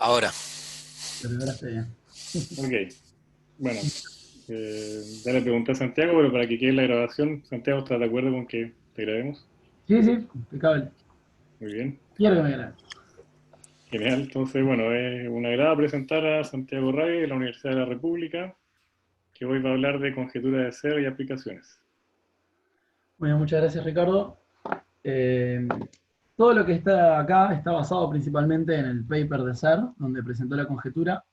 Ahora, Pero ahora está bien. Ok, bueno, ya le pregunté a Santiago, pero para que quede la grabación, Santiago, ¿estás de acuerdo con que te grabemos? Sí, sí, impecable. Muy bien, Quiero que me grabe. genial. Entonces, bueno, es un agrado presentar a Santiago Ray de la Universidad de la República, que hoy va a hablar de conjetura de Ser y aplicaciones. Bueno, muchas gracias, Ricardo. Eh, Todo lo que está acá está basado principalmente en el paper de SER, donde presentó la conjetura.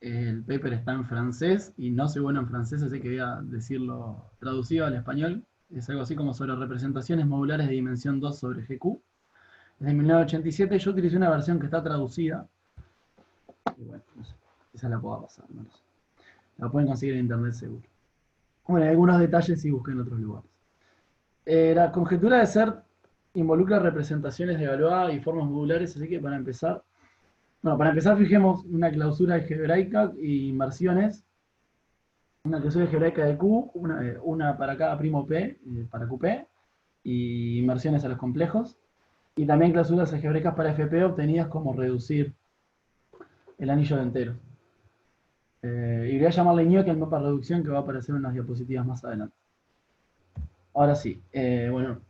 El paper está en francés y no soy bueno en francés, así que voy a decirlo traducido al español. Es algo así como sobre representaciones modulares de dimensión 2 sobre GQ. Es de 1987. Yo utilicé una versión que está traducida. Y bueno, no sé, esa la puedo pasar, no lo sé. La pueden conseguir en internet seguro. Bueno, hay algunos detalles si busquen en otros lugares. La conjetura de SER involucra representaciones de Galois y formas modulares, así que para empezar fijemos una clausura algebraica y inversiones. Una clausura algebraica de Q, una para cada primo P, para QP, y inversiones a los complejos. Y también clausuras algebraicas para FP obtenidas como reducir el anillo de entero. Y voy a llamarle ñoque el mapa de reducción que va a aparecer en las diapositivas más adelante. Ahora sí, bueno,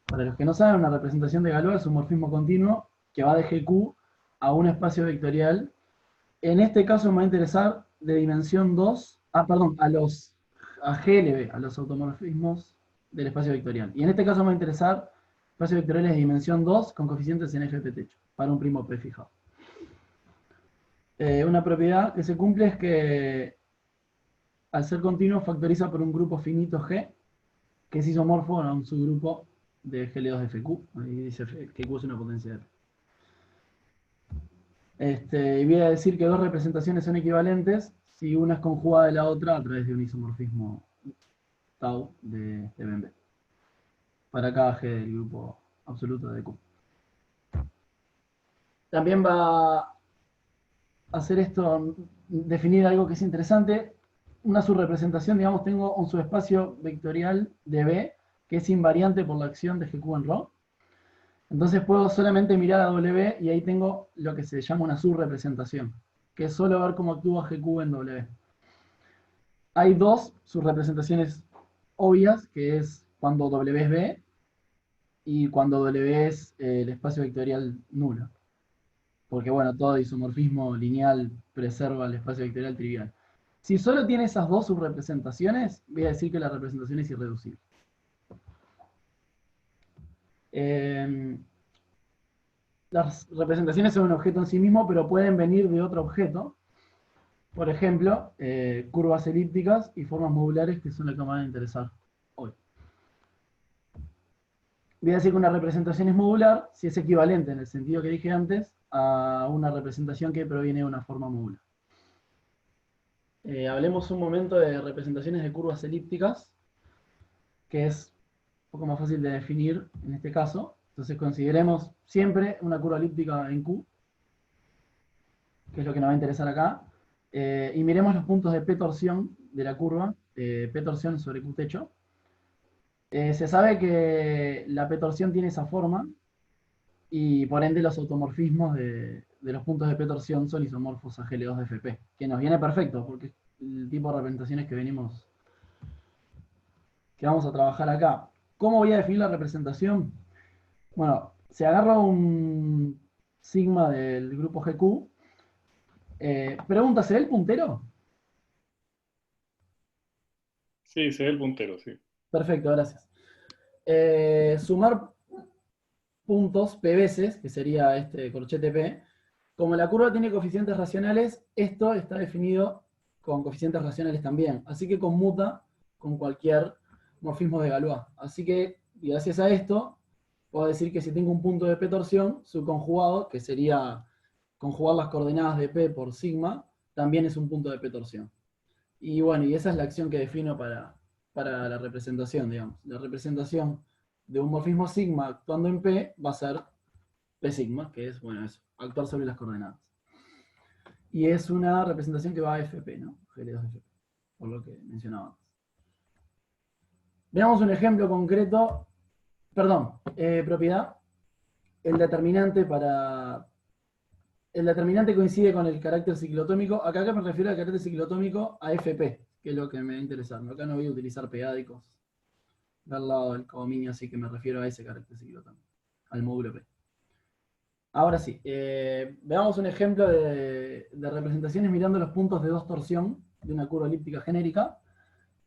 para los que no saben, una representación de Galois es un morfismo continuo que va de GQ a un espacio vectorial. En este caso me va a interesar de dimensión 2, perdón, a GLB, a los automorfismos del espacio vectorial. Y en este caso me va a interesar espacios vectoriales de dimensión 2 con coeficientes en FP techo, para un primo P fijado. Una propiedad que se cumple es que al ser continuo factoriza por un grupo finito G, que es isomorfo a un subgrupo de GL2 de FQ. Ahí dice que Q es una potencia de F. Y voy a decir que dos representaciones son equivalentes si una es conjugada de la otra a través de un isomorfismo tau de Bembe. Para cada G del grupo absoluto de Q. También va a hacer esto, definir algo que es interesante. Una subrepresentación, digamos, tengo un subespacio vectorial de B que es invariante por la acción de GQ en ρ. Entonces puedo solamente mirar a W y ahí tengo lo que se llama una subrepresentación, que es solo ver cómo actúa GQ en W. Hay dos subrepresentaciones obvias, que es cuando W es B y cuando W es el espacio vectorial nulo. Porque bueno, todo isomorfismo lineal preserva el espacio vectorial trivial. Si solo tiene esas dos subrepresentaciones, voy a decir que la representación es irreducible. Las representaciones son un objeto en sí mismo, pero pueden venir de otro objeto. Por ejemplo, curvas elípticas y formas modulares, que son las que me van a interesar hoy. Voy a decir que una representación es modular si es equivalente, en el sentido que dije antes, a una representación que proviene de una forma modular. Hablemos un momento de representaciones de curvas elípticas, que es un poco más fácil de definir en este caso. Entonces consideremos siempre una curva elíptica en Q, que es lo que nos va a interesar acá, y miremos los puntos de P torsión de la curva, P torsión sobre Q techo. Se sabe que la P torsión tiene esa forma, y por ende los automorfismos de los puntos de P torsión son isomorfos a GL2 de FP, que nos viene perfecto, porque es el tipo de representaciones que vamos a trabajar acá. ¿Cómo voy a definir la representación? Bueno, si agarro un sigma del grupo GQ, pregunta, ¿se ve el puntero? Sí, se ve el puntero, sí. Perfecto, gracias. Sumar puntos P veces, que sería este corchete P, como la curva tiene coeficientes racionales, esto está definido con coeficientes racionales también, así que conmuta con cualquier morfismo de Galois. Así que, gracias a esto, puedo decir que si tengo un punto de P torsión, su conjugado, que sería conjugar las coordenadas de P por sigma, también es un punto de P torsión. Y bueno, y esa es la acción que defino para la representación, digamos. La representación de un morfismo sigma actuando en P va a ser P sigma, que es, bueno, eso, actuar sobre las coordenadas. Y es una representación que va a FP, ¿no? GL2FP, por lo que mencionaba antes. Veamos un ejemplo concreto, perdón, propiedad. El determinante El determinante coincide con el carácter ciclotómico. Acá me refiero al carácter ciclotómico a FP, que es lo que me va a interesar. Acá no voy a utilizar pedádicos del lado del codominio, así que me refiero a ese carácter ciclotómico, al módulo P. Ahora sí, veamos un ejemplo de representaciones mirando los puntos de dos torsión de una curva elíptica genérica.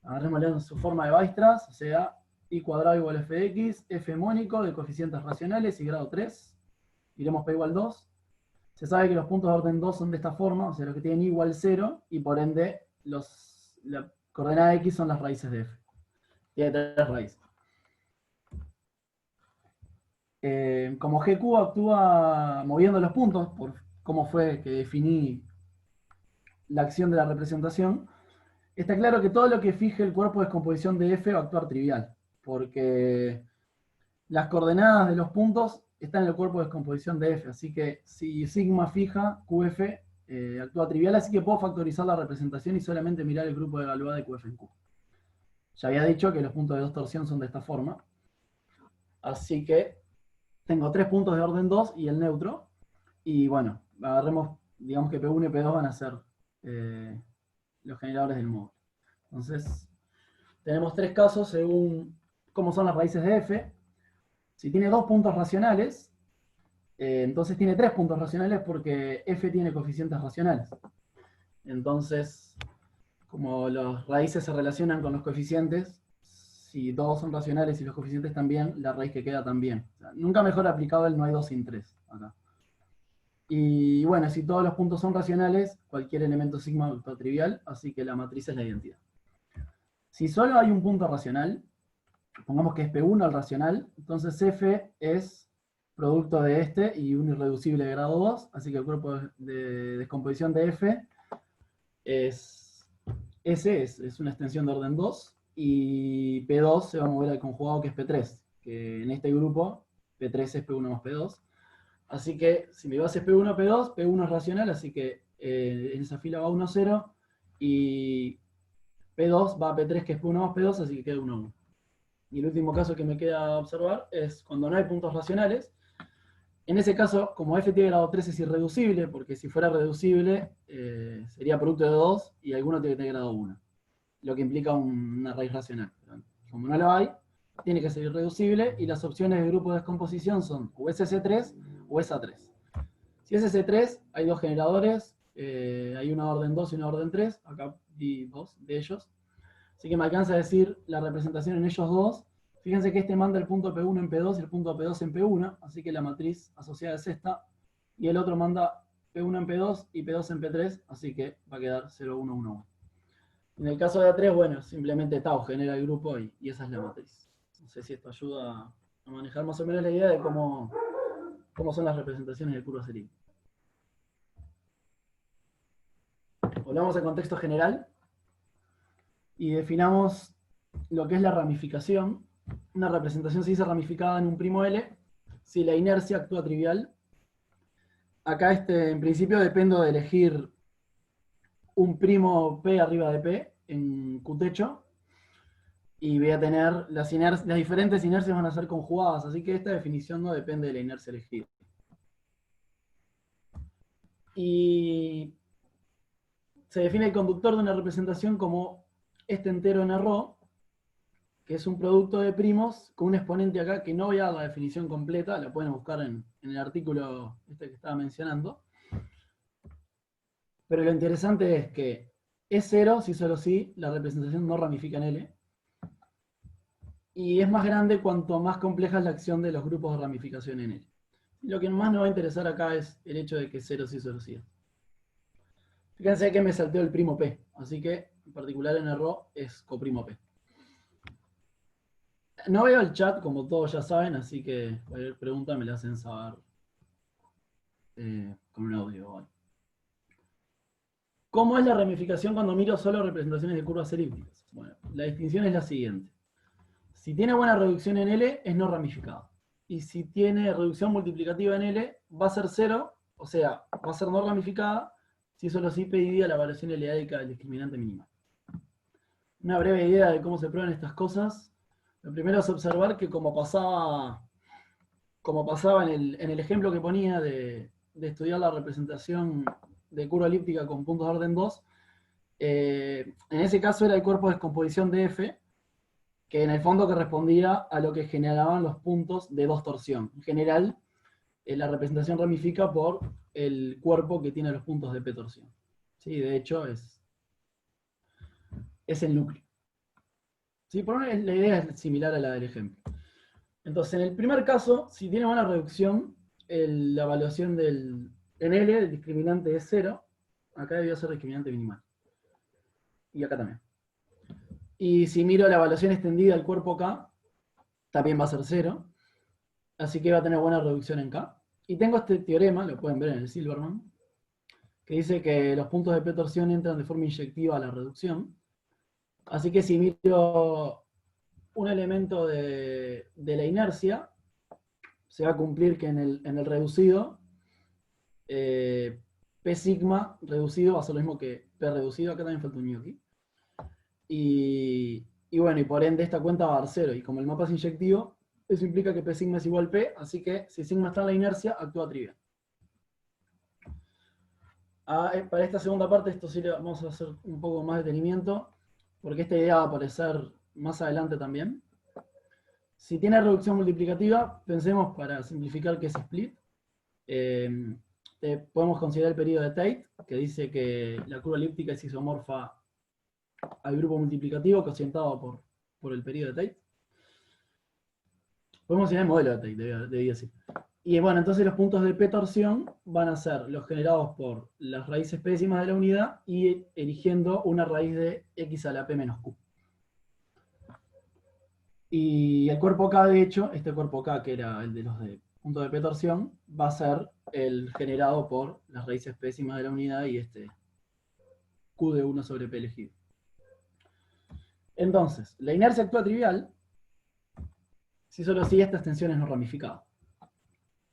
Agarrémosle en su forma de Weierstrass, o sea, I cuadrado igual a f de x, f mónico de coeficientes racionales y grado 3. Iremos P igual 2. Se sabe que los puntos de orden 2 son de esta forma, o sea, los que tienen igual 0, y por ende la coordenada x son las raíces de f. Tiene 3 raíces. Como GQ actúa moviendo los puntos, por cómo fue que definí la acción de la representación, está claro que todo lo que fije el cuerpo de descomposición de f va a actuar trivial, porque las coordenadas de los puntos están en el cuerpo de descomposición de f, así que si sigma fija, qf actúa trivial, así que puedo factorizar la representación y solamente mirar el grupo de Galois de qf en q. Ya había dicho que los puntos de dos torsión son de esta forma, así que tengo 3 puntos de orden 2 y el neutro, y bueno, agarremos, digamos que P1 y P2 van a ser los generadores del módulo. Entonces, tenemos 3 casos según cómo son las raíces de f. Si tiene 2 puntos racionales, entonces tiene 3 puntos racionales porque f tiene coeficientes racionales. Entonces, como las raíces se relacionan con los coeficientes, si todos son racionales y los coeficientes también, la raíz que queda también. O sea, nunca mejor aplicado el no hay 2 sin 3 acá. Y bueno, si todos los puntos son racionales, cualquier elemento sigma es trivial, así que la matriz es la identidad. Si solo hay un punto racional, pongamos que es P1 el racional, entonces F es producto de este y un irreducible de grado 2, así que el cuerpo de descomposición de F es es una extensión de orden 2, y P2 se va a mover al conjugado que es P3, que en este grupo P3 es P1 más P2. Así que si mi base es P1, P2, P1 es racional, así que en esa fila va 1, 0, y P2 va a P3 que es P1 más P2, así que queda 1, 1. Y el último caso que me queda observar es cuando no hay puntos racionales. En ese caso, como f tiene grado 3 es irreducible, porque si fuera reducible sería producto de 2 y alguno tiene que tener grado 1, lo que implica una raíz racional. Como no lo hay, tiene que ser irreducible y las opciones de grupo de descomposición son o SC3 o SA3. Si es SC3, hay 2 generadores, hay una orden 2 y una orden 3, acá di 2 de ellos. Así que me alcanza a decir la representación en ellos dos. Fíjense que este manda el punto P1 en P2 y el punto P2 en P1, así que la matriz asociada es esta. Y el otro manda P1 en P2 y P2 en P3, así que va a quedar 0, 1, 1, 1. En el caso de A3, bueno, simplemente tau genera el grupo y esa es la matriz. No sé si esto ayuda a manejar más o menos la idea de cómo son las representaciones de curvas elípticas. Volvamos al contexto general y definamos lo que es la ramificación. Una representación se dice ramificada en un primo L si la inercia actúa trivial. Acá en principio dependo de elegir un primo P arriba de P en Q techo, y voy a tener las diferentes inercias van a ser conjugadas, así que esta definición no depende de la inercia elegida. Y se define el conductor de una representación como este entero en ρ, que es un producto de primos con un exponente acá que no voy a dar la definición completa, la pueden buscar en el artículo este que estaba mencionando. Pero lo interesante es que es 0 si solo si la representación no ramifica en L. Y es más grande cuanto más compleja es la acción de los grupos de ramificación en L. Lo que más nos va a interesar acá es el hecho de que 0 sí solo sí. Fíjense que me salteó el primo P, así que en particular en ρ es coprimo P. No veo el chat, como todos ya saben, así que cualquier pregunta me la hacen saber con un audio. Bueno. ¿Cómo es la ramificación cuando miro solo representaciones de curvas elípticas? Bueno, la distinción es la siguiente. Si tiene buena reducción en L, es no ramificado. Y si tiene reducción multiplicativa en L, va a ser 0, o sea, va a ser no ramificada, si solo sí pedida la variación eleádica del discriminante minimal. Una breve idea de cómo se prueban estas cosas. Lo primero es observar que como pasaba en el ejemplo que ponía de de estudiar la representación de curva elíptica con puntos de orden 2, en ese caso era el cuerpo de descomposición de F, que en el fondo correspondía a lo que generaban los puntos de dos torsión. En general, la representación ramifica por el cuerpo que tiene los puntos de P torsión. ¿Sí? De hecho, es el núcleo. ¿Sí? Por la idea es similar a la del ejemplo. Entonces, en el primer caso, si tiene buena reducción, la evaluación en L, el discriminante es 0. Acá debió ser discriminante minimal. Y acá también. Y si miro la evaluación extendida del cuerpo K, también va a ser 0. Así que va a tener buena reducción en K. Y tengo este teorema, lo pueden ver en el Silverman, que dice que los puntos de P torsión entran de forma inyectiva a la reducción. Así que si miro un elemento de la inercia, se va a cumplir que en el reducido, P sigma reducido va a ser lo mismo que P reducido. Acá también falta un ñoqui. Y bueno, y por ende esta cuenta va a dar 0. Y como el mapa es inyectivo, eso implica que P sigma es igual a P, así que si sigma está en la inercia, actúa trivial. Para esta segunda parte, esto sí le vamos a hacer un poco más de detenimiento, porque esta idea va a aparecer más adelante también. Si tiene reducción multiplicativa, pensemos para simplificar que es split. Podemos considerar el periodo de Tate, que dice que la curva elíptica es isomorfa al grupo multiplicativo cocientado por el periodo de Tate. Podemos considerar el modelo de Tate, debía decir. Y bueno, entonces los puntos de P torsión van a ser los generados por las raíces P décimas de la unidad y eligiendo una raíz de X a la P menos Q. Y el cuerpo K, de hecho, este cuerpo K, que era el de los de puntos de P torsión, va a ser el generado por las raíces P décimas de la unidad y este Q de 1 sobre P elegido. Entonces, la inercia actúa trivial si solo sigue esta extensión es no ramificada.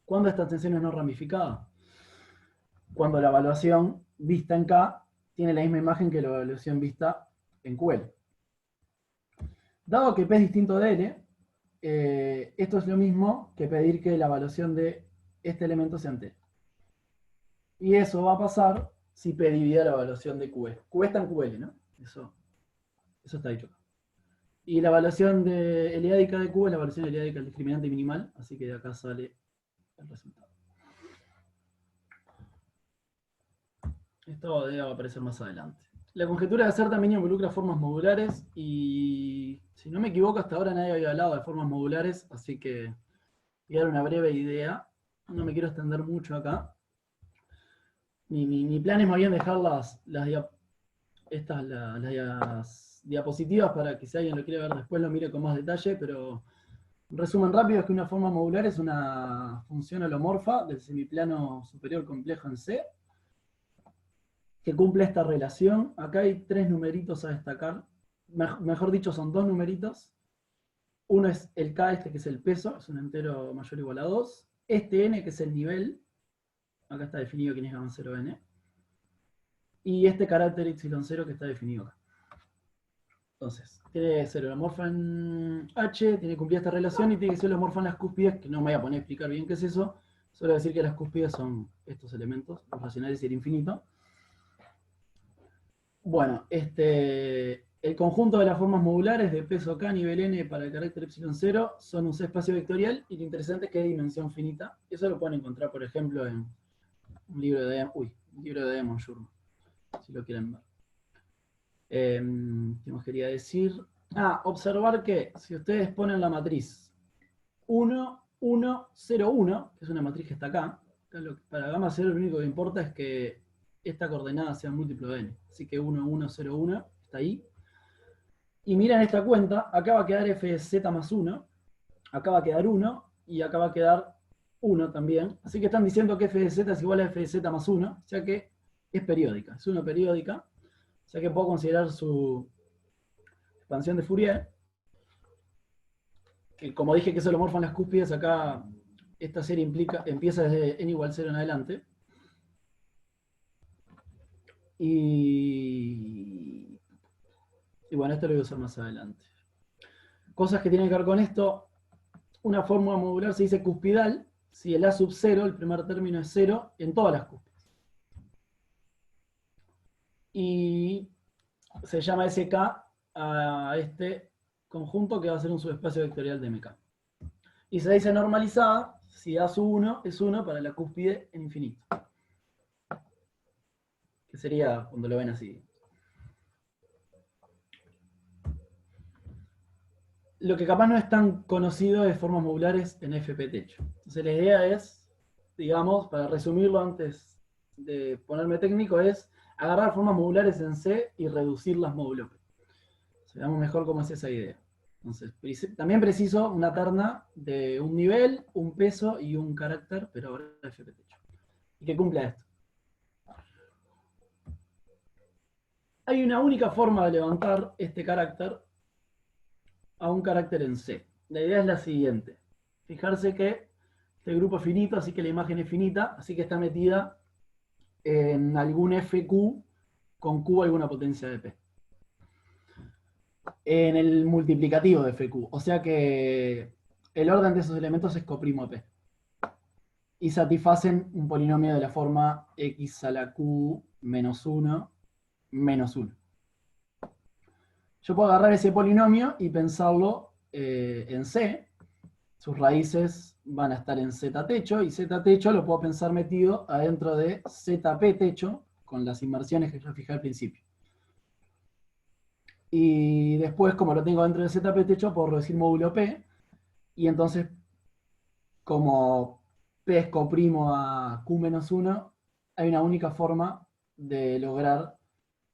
¿Cuándo esta extensión es no ramificada? Cuando la evaluación vista en K tiene la misma imagen que la evaluación vista en QL. Dado que P es distinto de L, esto es lo mismo que pedir que la evaluación de este elemento sea entera. Y eso va a pasar si P divide la evaluación de QE. QE está en QL, ¿no? Eso está dicho acá. Y la evaluación de eliádica de Q es la evaluación eliádica del discriminante minimal, así que de acá sale el resultado. Esto debe aparecer más adelante. La conjetura de Serre también involucra formas modulares y, si no me equivoco, hasta ahora nadie había hablado de formas modulares, así que voy a dar una breve idea. No me quiero extender mucho acá. Mi plan es más bien dejar las diapositivas para que si alguien lo quiere ver después lo mire con más detalle, pero un resumen rápido es que una forma modular es una función holomorfa del semiplano superior complejo en C, que cumple esta relación. Acá hay tres numeritos a destacar. Mejor dicho, son dos numeritos. Uno es el K, este que es el peso, es un entero mayor o igual a 2. Este N, que es el nivel. Acá está definido quién es gamma 0N. Y este carácter y0 que está definido acá. Entonces, tiene que ser holomorfa en H, tiene que cumplir esta relación y tiene que ser holomorfa en las cúspides, que no me voy a poner a explicar bien qué es eso. Solo decir que las cúspides son estos elementos, los racionales y el infinito. Bueno, el conjunto de las formas modulares de peso K, nivel N para el carácter epsilon 0 son un C espacio vectorial y lo interesante es que es de dimensión finita. Eso lo pueden encontrar, por ejemplo, en un libro de Damon Shurman, si lo quieren ver. ¿Qué más quería decir? Observar que si ustedes ponen la matriz 1, 1, 0, 1, que es una matriz que está acá, para gamma 0 lo único que importa es que esta coordenada sea múltiplo de n. Así que 1, 1, 0, 1 está ahí. Y miren esta cuenta, acá va a quedar f de z más 1, acá va a quedar 1, y acá va a quedar 1 también. Así que están diciendo que f de z es igual a f de z más 1, o sea que es periódica, es una periódica. O sea que puedo considerar su expansión de Fourier, que como dije que es holomorfa en las cúspides, acá esta serie empieza desde n igual 0 en adelante. Y bueno, esto lo voy a usar más adelante. Cosas que tienen que ver con esto. Una fórmula modular se dice cuspidal si el A sub 0, el primer término es 0, en todas las cúspides. Y se llama SK a este conjunto que va a ser un subespacio vectorial de MK. Y se dice normalizada si A sub 1 es 1 para la cúspide en infinito. Que sería cuando lo ven así. Lo que capaz no es tan conocido es formas modulares en FP techo. Entonces la idea es, digamos, para resumirlo antes de ponerme técnico, es agarrar formas modulares en C y reducirlas módulo P. Veamos mejor cómo es esa idea. Entonces, también preciso una terna de un nivel, un peso y un carácter, pero ahora FP techo. Y que cumpla esto. Hay una única forma de levantar este carácter a un carácter en C. La idea es la siguiente. Fijarse que este grupo es finito, así que la imagen es finita, así que está metida en algún FQ con Q alguna potencia de P. En el multiplicativo de FQ. O sea que el orden de esos elementos es coprimo P. Y satisfacen un polinomio de la forma x a la q menos 1 menos 1. Yo puedo agarrar ese polinomio y pensarlo en C. Sus raíces van a estar en z techo, y z techo lo puedo pensar metido adentro de zp techo, con las inversiones que yo fijé al principio. Y después, como lo tengo dentro de zp techo, puedo reducir módulo P, y entonces, como P es coprimo a Q menos 1, hay una única forma de lograr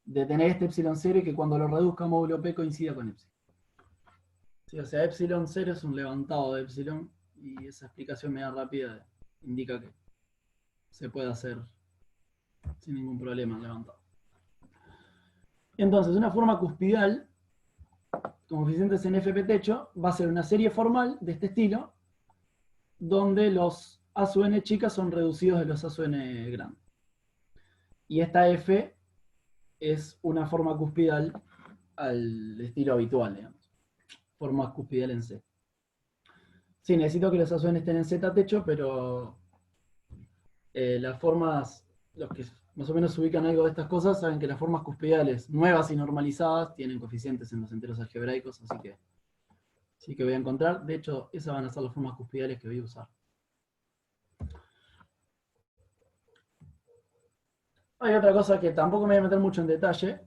de tener este epsilon 0 y que cuando lo reduzca módulo P coincida con epsilon. Sí, o sea, epsilon 0 es un levantado de epsilon, y esa explicación media rápida indica que se puede hacer sin ningún problema el levantado. Entonces, una forma cuspidal con coeficientes en FP techo va a ser una serie formal de este estilo, donde los A sub n chicas son reducidos de los A sub n grandes. Y esta F es una forma cuspidal al estilo habitual, digamos. Forma cuspidal en C. Sí, necesito que los A sub n estén en Z techo, pero las formas, los que más o menos se ubican algo de estas cosas, saben que las formas cuspidales nuevas y normalizadas tienen coeficientes en los enteros algebraicos, así que sí que voy a encontrar. De hecho, esas van a ser las formas cuspidales que voy a usar. Hay otra cosa que tampoco me voy a meter mucho en detalle.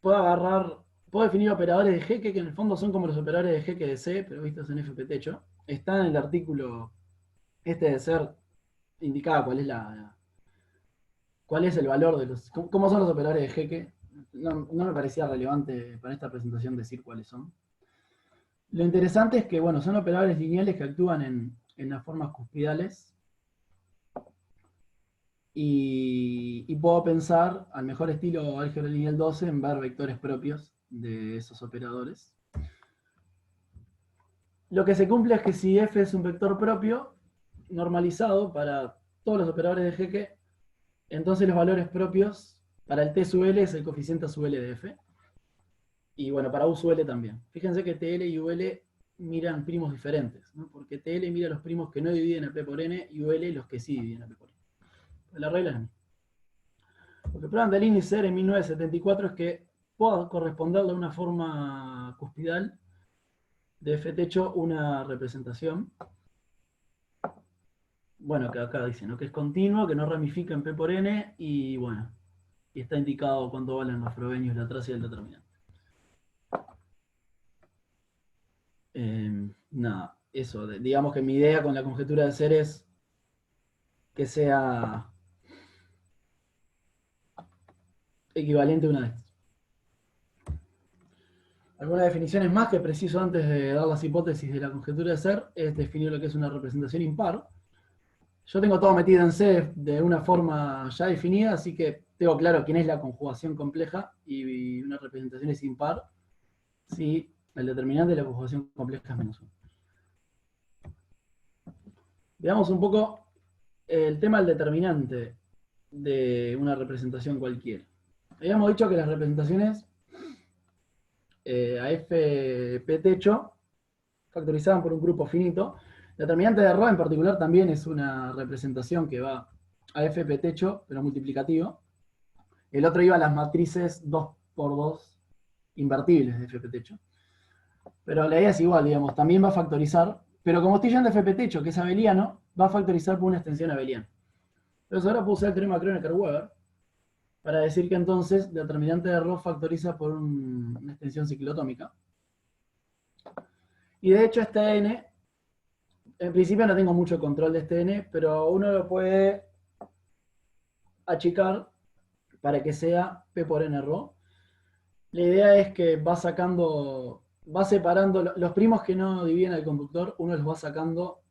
Puedo definir operadores de Hecke, que en el fondo son como los operadores de Hecke de C, pero vistos en FP techo. Está en el artículo este de ser indicada cuál es el valor de los, cómo son los operadores de Hecke. No me parecía relevante para esta presentación decir cuáles son. Lo interesante es que, bueno, son operadores lineales que actúan en las formas cuspidales. Y puedo pensar, al mejor estilo álgebra lineal 12, en ver vectores propios de esos operadores. Lo que se cumple es que si f es un vector propio, normalizado para todos los operadores de Hecke, entonces los valores propios para el t sub l es el coeficiente a sub l de f. Y bueno, para u sub l también. Fíjense que tl y ul miran primos diferentes, ¿no? Porque tl mira los primos que no dividen a p por n y ul los que sí dividen a p por n. La regla es la misma. Lo que prueban de Linnizer en 1974 es que pueda corresponderle a una forma cuspidal de f techo una representación. Bueno, que acá dice, ¿no? Que es continuo, que no ramifica en p por n, y bueno, y está indicado cuánto valen los frobenius, la traza y el determinante. Nada, eso, digamos que mi idea con la conjetura de ser es que sea equivalente a una de estas. Algunas definiciones más que preciso antes de dar las hipótesis de la conjetura de ser es definir lo que es una representación impar. Yo tengo todo metido en C de una forma ya definida, así que tengo claro quién es la conjugación compleja, y una representación es impar si el determinante de la conjugación compleja es menos 1. Veamos un poco el tema del determinante de una representación cualquiera. Habíamos dicho que las representaciones a fp techo factorizaban por un grupo finito. La determinante de ρ en particular también es una representación que va a fp techo, pero multiplicativo. El otro iba a las matrices 2x2 invertibles de fp techo. Pero la idea es igual, digamos, también va a factorizar, pero como estoy yendo a fp techo, que es abeliano, va a factorizar por una extensión abeliana. Entonces ahora puedo usar el teorema Kronecker-Weber para decir que entonces la determinante de ρ factoriza por una extensión ciclotómica. Y de hecho este n, en principio no tengo mucho control de este n, pero uno lo puede achicar para que sea p por n ρ. La idea es que va sacando, va separando los primos que no dividen al conductor, uno los va sacando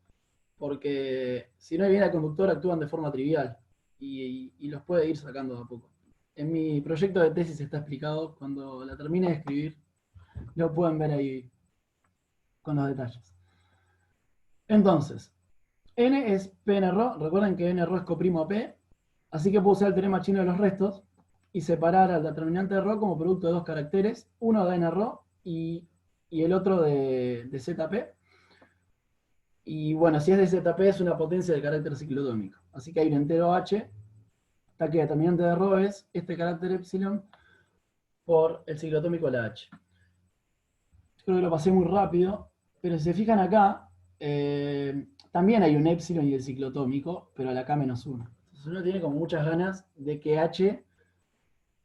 porque si no dividen al conductor actúan de forma trivial y los puede ir sacando de a poco. En mi proyecto de tesis está explicado, cuando la termine de escribir lo pueden ver ahí con los detalles. Entonces, n es pnρ, recuerden que nρ es coprimo a p, así que puedo usar el teorema chino de los restos y separar al determinante de ρ como producto de dos caracteres, uno de nρ y el otro de zp. Y bueno, si es de zp es una potencia de carácter ciclotómico. Así que hay un entero h, está que el determinante de ρ es este carácter epsilon por el ciclotómico de la h. Creo que lo pasé muy rápido, pero si se fijan acá, también hay un epsilon y el ciclotómico, pero a la k-1. Entonces uno tiene como muchas ganas de que h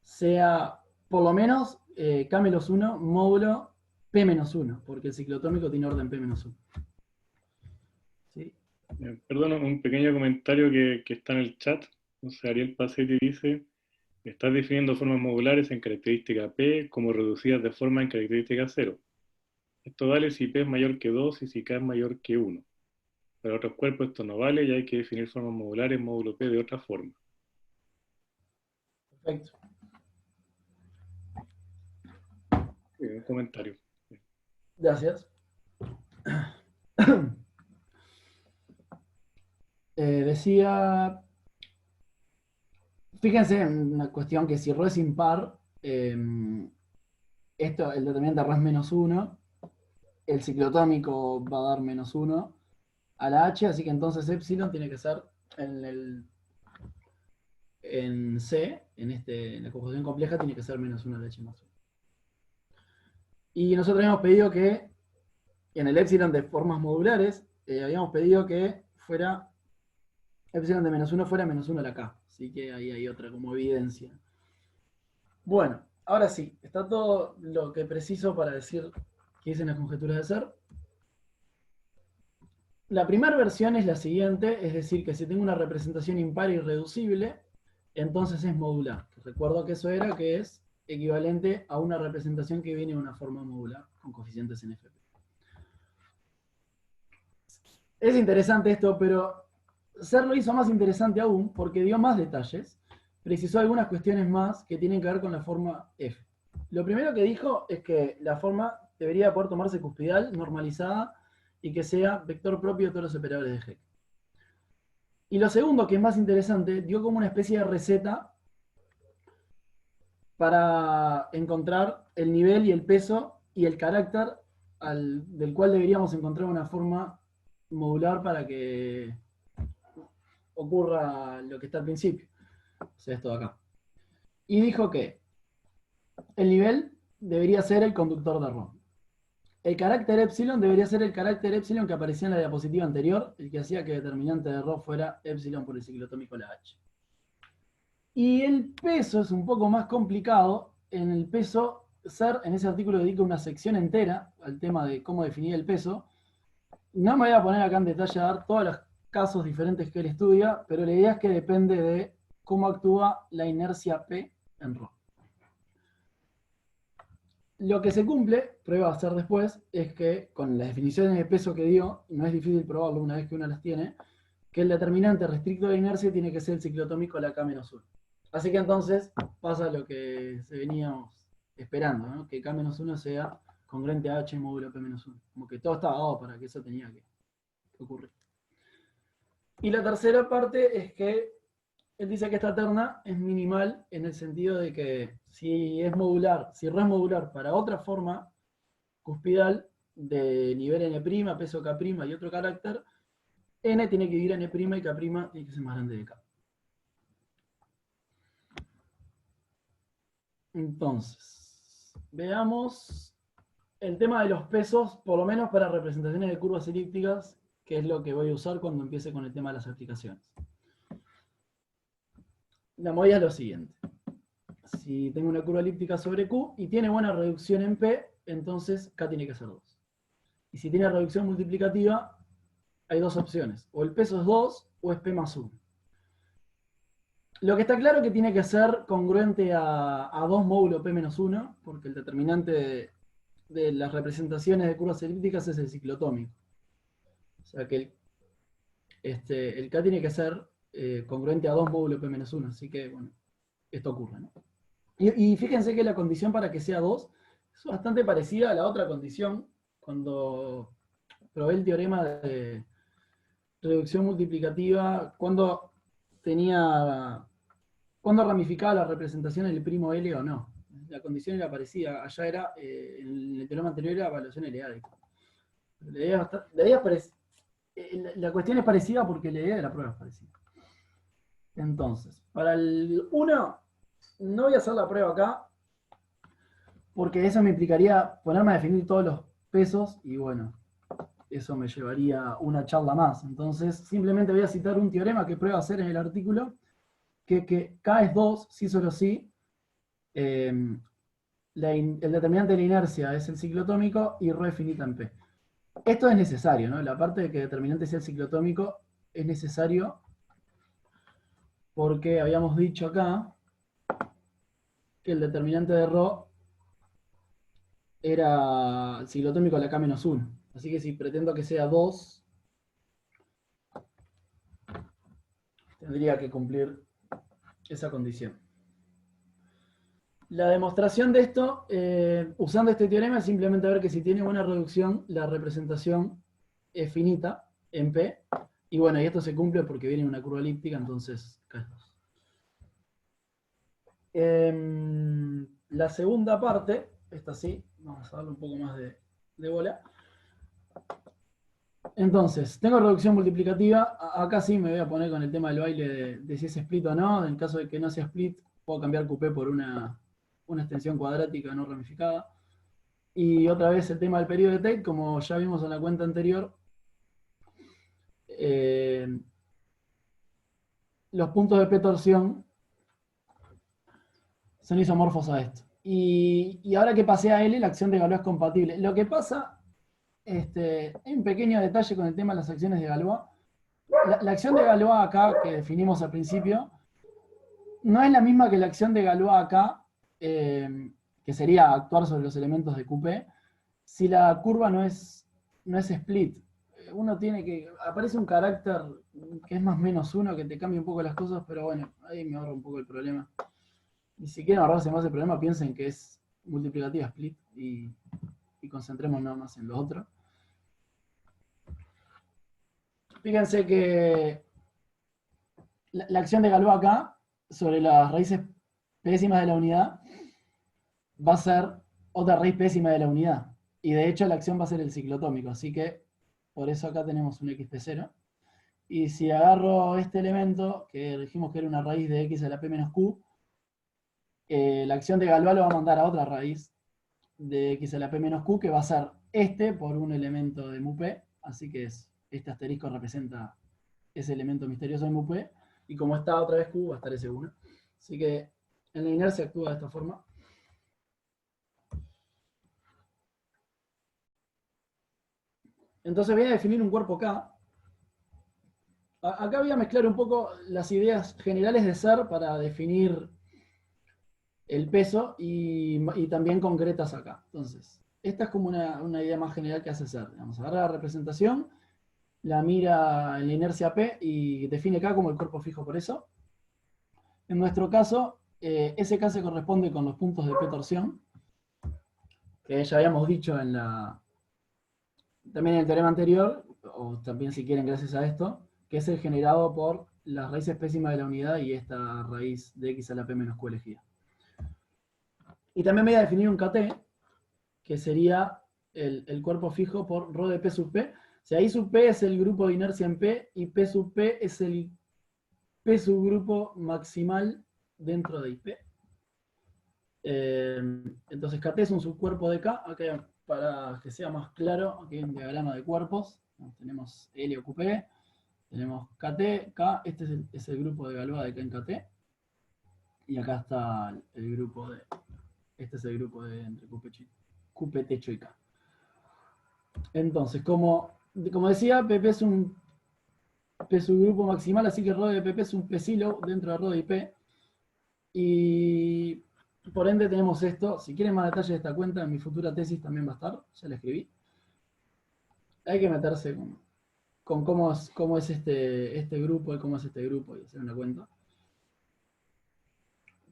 sea por lo menos k-1 módulo p-1, porque el ciclotómico tiene orden p-1. ¿Sí? Perdón, un pequeño comentario que está en el chat. Entonces, Ariel Pacetti dice: estás definiendo formas modulares en característica P como reducidas de forma en característica 0. Esto vale si P es mayor que 2 y si K es mayor que 1. Para otros cuerpos esto no vale y hay que definir formas modulares módulo P de otra forma. Perfecto. Un comentario. Gracias. Decía, fíjense en una cuestión que si ρ es impar, esto, el determinante de ρ es -1, el ciclotómico va a dar -1 a la h, así que entonces epsilon tiene que ser en C, en la conjugación compleja, tiene que ser -1 a la h más 1. Y nosotros habíamos pedido que en el epsilon de formas modulares, habíamos pedido que fuera epsilon de -1 fuera -1 a la k. Así que ahí hay otra como evidencia. Bueno, ahora sí, está todo lo que preciso para decir qué dicen las conjeturas de Serre. La primera versión es la siguiente, es decir, que si tengo una representación impar irreducible, entonces es modular. Recuerdo que eso era que es equivalente a una representación que viene de una forma modular con coeficientes en FP. Es interesante esto, pero Serre lo hizo más interesante aún porque dio más detalles, precisó algunas cuestiones más que tienen que ver con la forma F. Lo primero que dijo es que la forma debería poder tomarse cuspidal, normalizada, y que sea vector propio de todos los operadores de Hecke. Y lo segundo, que es más interesante, dio como una especie de receta para encontrar el nivel y el peso y el carácter del cual deberíamos encontrar una forma modular para que ocurra lo que está al principio. O sea, esto de acá. Y dijo que el nivel debería ser el conductor de ρ. El carácter epsilon debería ser el carácter epsilon que aparecía en la diapositiva anterior, el que hacía que el determinante de ρ fuera epsilon por el ciclotómico la h. Y el peso es un poco más complicado. En el peso, Serre en ese artículo dedica una sección entera al tema de cómo definir el peso. No me voy a poner acá en detalle a dar todos los casos diferentes que él estudia, pero la idea es que depende de cómo actúa la inercia P en ρ. Lo que se cumple, prueba a hacer después, es que con las definiciones de peso que dio, no es difícil probarlo una vez que uno las tiene, que el determinante restricto de inercia tiene que ser el ciclotómico a la K-1. Así que entonces pasa lo que se veníamos esperando, ¿no? Que K-1 sea congruente a H módulo P-1. Como que todo estaba dado para que eso tenía que ocurrir. Y la tercera parte es que él dice que esta terna es minimal en el sentido de que si es modular, si ρ es modular para otra forma cuspidal de nivel n', peso k' y otro carácter, n tiene que ir a n' y k' tiene que ser más grande de k. Entonces, veamos el tema de los pesos, por lo menos para representaciones de curvas elípticas, que es lo que voy a usar cuando empiece con el tema de las aplicaciones. La movida es lo siguiente. Si tengo una curva elíptica sobre Q y tiene buena reducción en P, entonces K tiene que ser 2. Y si tiene reducción multiplicativa, hay dos opciones. O el peso es 2 o es P más 1. Lo que está claro es que tiene que ser congruente a 2 módulo P menos 1, porque el determinante de las representaciones de curvas elípticas es el ciclotómico. O sea que el K tiene que ser congruente a 2 módulo P menos 1. Así que, bueno, esto ocurre, ¿no? Y fíjense que la condición para que sea 2 es bastante parecida a la otra condición cuando probé el teorema de reducción multiplicativa, cuando ramificaba la representación del primo L o no. La condición era parecida, allá era, en el teorema anterior era evaluación eleádica. La cuestión es parecida porque la idea de la prueba es parecida. Entonces, para el 1, no voy a hacer la prueba acá, porque eso me implicaría ponerme a definir todos los pesos, y bueno, eso me llevaría una charla más. Entonces, simplemente voy a citar un teorema que prueba hacer en el artículo, que K es 2, sí solo sí, el determinante de la inercia es el ciclotómico y ρ es finita en P. Esto es necesario, ¿no? La parte de que el determinante sea el ciclotómico es necesario porque habíamos dicho acá que el determinante de ρ era el ciclotómico a la K-1. Así que si pretendo que sea 2, tendría que cumplir esa condición. La demostración de esto, usando este teorema, es simplemente ver que si tiene buena reducción, la representación es finita en P. Y bueno, y esto se cumple porque viene una curva elíptica, entonces K es 2. La segunda parte, esta sí, vamos a darle un poco más de bola. Entonces, tengo reducción multiplicativa. Acá sí me voy a poner con el tema del baile de si es split o no. En caso de que no sea split, puedo cambiar QP por una extensión cuadrática no ramificada. Y otra vez el tema del periodo de Tate, como ya vimos en la cuenta anterior, los puntos de P torsión son isomorfos a esto. Y ahora que pasé a L, la acción de Galois es compatible. Lo que pasa, hay un pequeño detalle con el tema de las acciones de Galois. La acción de Galois acá, que definimos al principio, no es la misma que la acción de Galois acá, que sería actuar sobre los elementos de QP, si la curva no es split. Uno tiene que... Aparece un carácter que es más menos 1, que te cambia un poco las cosas, pero bueno, ahí me ahorro un poco el problema. Y si quieren ahorrarse más el problema, piensen que es multiplicativa split y concentrémonos nada más en lo otro. Fíjense que la acción de Galois acá, sobre las raíces pésimas de la unidad, va a ser otra raíz pésima de la unidad. Y de hecho la acción va a ser el ciclotómico, así que por eso acá tenemos un xp0. Y si agarro este elemento, que dijimos que era una raíz de x a la p menos q, la acción de Galois lo va a mandar a otra raíz de x a la p menos q, que va a ser por un elemento de mu p, así que este asterisco representa ese elemento misterioso de mu p, y como está otra vez q, va a estar ese 1. Así que en la inercia actúa de esta forma. Entonces voy a definir un cuerpo K. Acá voy a mezclar un poco las ideas generales de ser para definir el peso y también concretas acá. Entonces, esta es como una idea más general que hace ser. Vamos a agarrar la representación, la mira en la inercia P y define K como el cuerpo fijo por eso. En nuestro caso, ese K se corresponde con los puntos de P torsión, que ya habíamos dicho también en el teorema anterior, o también si quieren gracias a esto, que es el generado por las raíces pésimas de la unidad y esta raíz de x a la p menos q elegida. Y también voy a definir un KT, que sería el cuerpo fijo por ρ de p sub p, sea, I sub P es el grupo de inercia en P y P sub P es el P subgrupo maximal dentro de IP. Entonces KT es un subcuerpo de K. Acá, para que sea más claro, aquí hay un diagrama de cuerpos. Tenemos L o QP, tenemos KT, K, este es el grupo de Galois de K en KT. Y acá está el grupo de, este es el grupo de entre QP techo y K. Entonces, como decía, PP es un P subgrupo maximal, así que ρ de PP es un P silo dentro de ρ de IP. Y por ende tenemos esto. Si quieren más detalles de esta cuenta, en mi futura tesis también va a estar, ya la escribí. Hay que meterse con cómo es este grupo y cómo es este grupo y hacer una cuenta.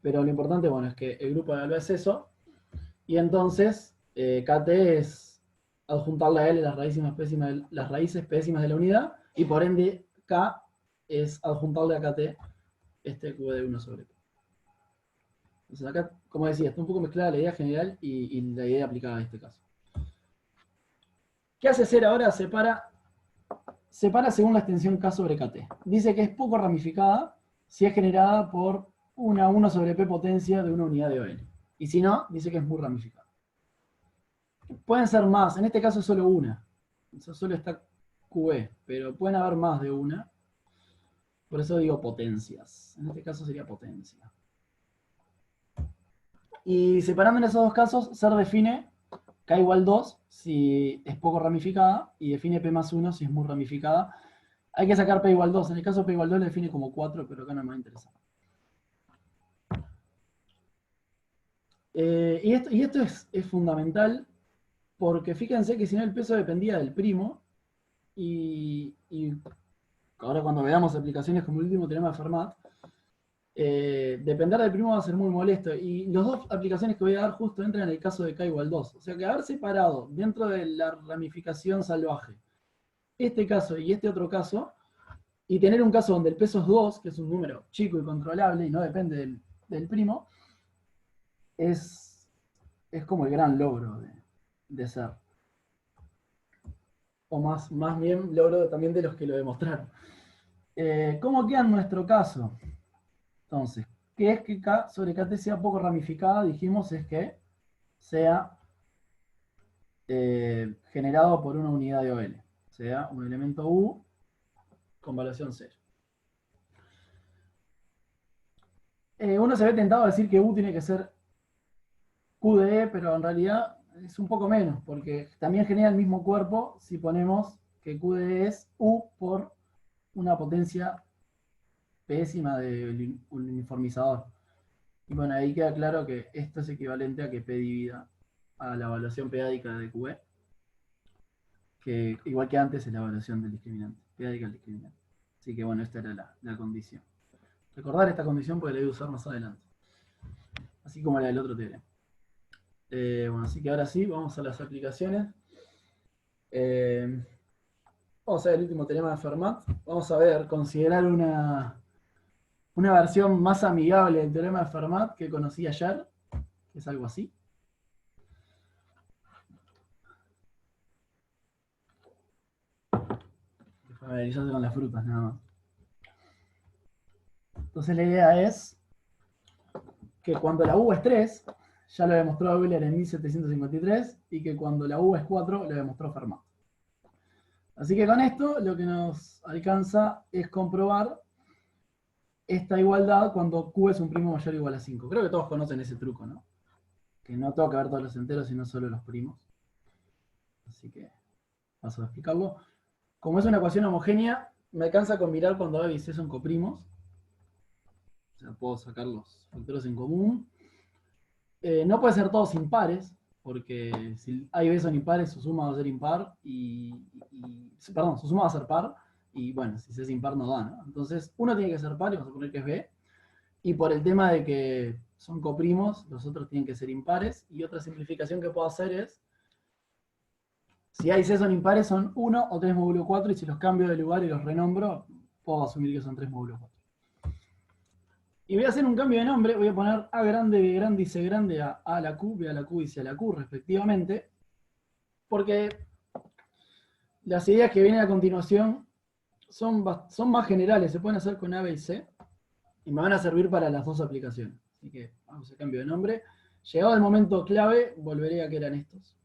Pero lo importante, bueno, es que el grupo de Galois es eso. Y entonces, KT es adjuntarle a L las raíces pésimas de la unidad. Y por ende, K es adjuntarle a KT este Q de 1 sobre P. Entonces acá, como decía, está un poco mezclada la idea general y la idea aplicada a este caso. ¿Qué hace hacer ahora? Separa según la extensión K sobre KT. Dice que es poco ramificada si es generada por una 1 sobre P potencia de una unidad de OL. Y si no, dice que es muy ramificada. Pueden ser más, en este caso es solo una. Eso solo está QE, pero pueden haber más de una. Por eso digo potencias. En este caso sería potencia. Y separando en esos dos casos, SER define K igual 2 si es poco ramificada y define P más 1 si es muy ramificada. Hay que sacar P igual 2. En el caso P igual 2 le define como 4, pero acá no me va a interesar. Y esto es fundamental porque fíjense que si no el peso dependía del primo y ahora cuando veamos aplicaciones como el último teorema de Fermat, depender del primo va a ser muy molesto. Y las dos aplicaciones que voy a dar justo entran en el caso de K igual 2. O sea que haber separado dentro de la ramificación salvaje este caso y este otro caso, y tener un caso donde el peso es 2, que es un número chico y controlable y no depende del primo, es como el gran logro de SER. O más bien logro también de los que lo demostraron. ¿Cómo queda en nuestro caso? Entonces, ¿qué es que K sobre KT sea poco ramificada? Dijimos es que sea generado por una unidad de OL. O sea, un elemento U con valuación 0. Uno se ve tentado a decir que U tiene que ser Q de E, pero en realidad es un poco menos, porque también genera el mismo cuerpo si ponemos que Q de E es U por una potencia pésima del uniformizador. Y bueno, ahí queda claro que esto es equivalente a que P divida a la evaluación peádica de QE, que igual que antes es la evaluación del discriminante, peádica del discriminante. Así que bueno, esta era la condición. Recordar esta condición porque la voy a usar más adelante. Así como la del otro teorema. Bueno, así que ahora sí, vamos a las aplicaciones. Vamos a ver el último teorema de Fermat. Vamos a ver, considerar una versión más amigable del teorema de Fermat que conocí ayer, que es algo así. Familiarizarse con las frutas, nada más. Entonces la idea es que cuando la U es 3, ya lo demostró Euler en 1753, y que cuando la U es 4, lo demostró Fermat. Así que con esto lo que nos alcanza es comprobar esta igualdad cuando Q es un primo mayor o igual a 5. Creo que todos conocen ese truco, ¿no? Que no tengo que ver todos los enteros, sino solo los primos. Así que paso a explicarlo. Como es una ecuación homogénea, me alcanza con mirar cuando A y C son coprimos. O sea, puedo sacar los factores en común. No puede ser todos impares, porque si A y B son impares, su suma va a ser impar perdón, su suma va a ser par, y bueno, si C es impar no da, ¿no? Entonces, uno tiene que ser par, y vamos a poner que es B, y por el tema de que son coprimos, los otros tienen que ser impares, y otra simplificación que puedo hacer es, si A y C son impares, son 1 o 3 módulo 4, y si los cambio de lugar y los renombro, puedo asumir que son 3 módulo 4. Y voy a hacer un cambio de nombre, voy a poner A grande, B grande y C grande a la Q, B a la Q y C a la Q respectivamente, porque Las ideas que vienen a continuación son más generales, se pueden hacer con A, B y C, y me van a servir para las dos aplicaciones. Así que vamos a cambio de nombre. Llegado el momento clave, volveré a que eran estos.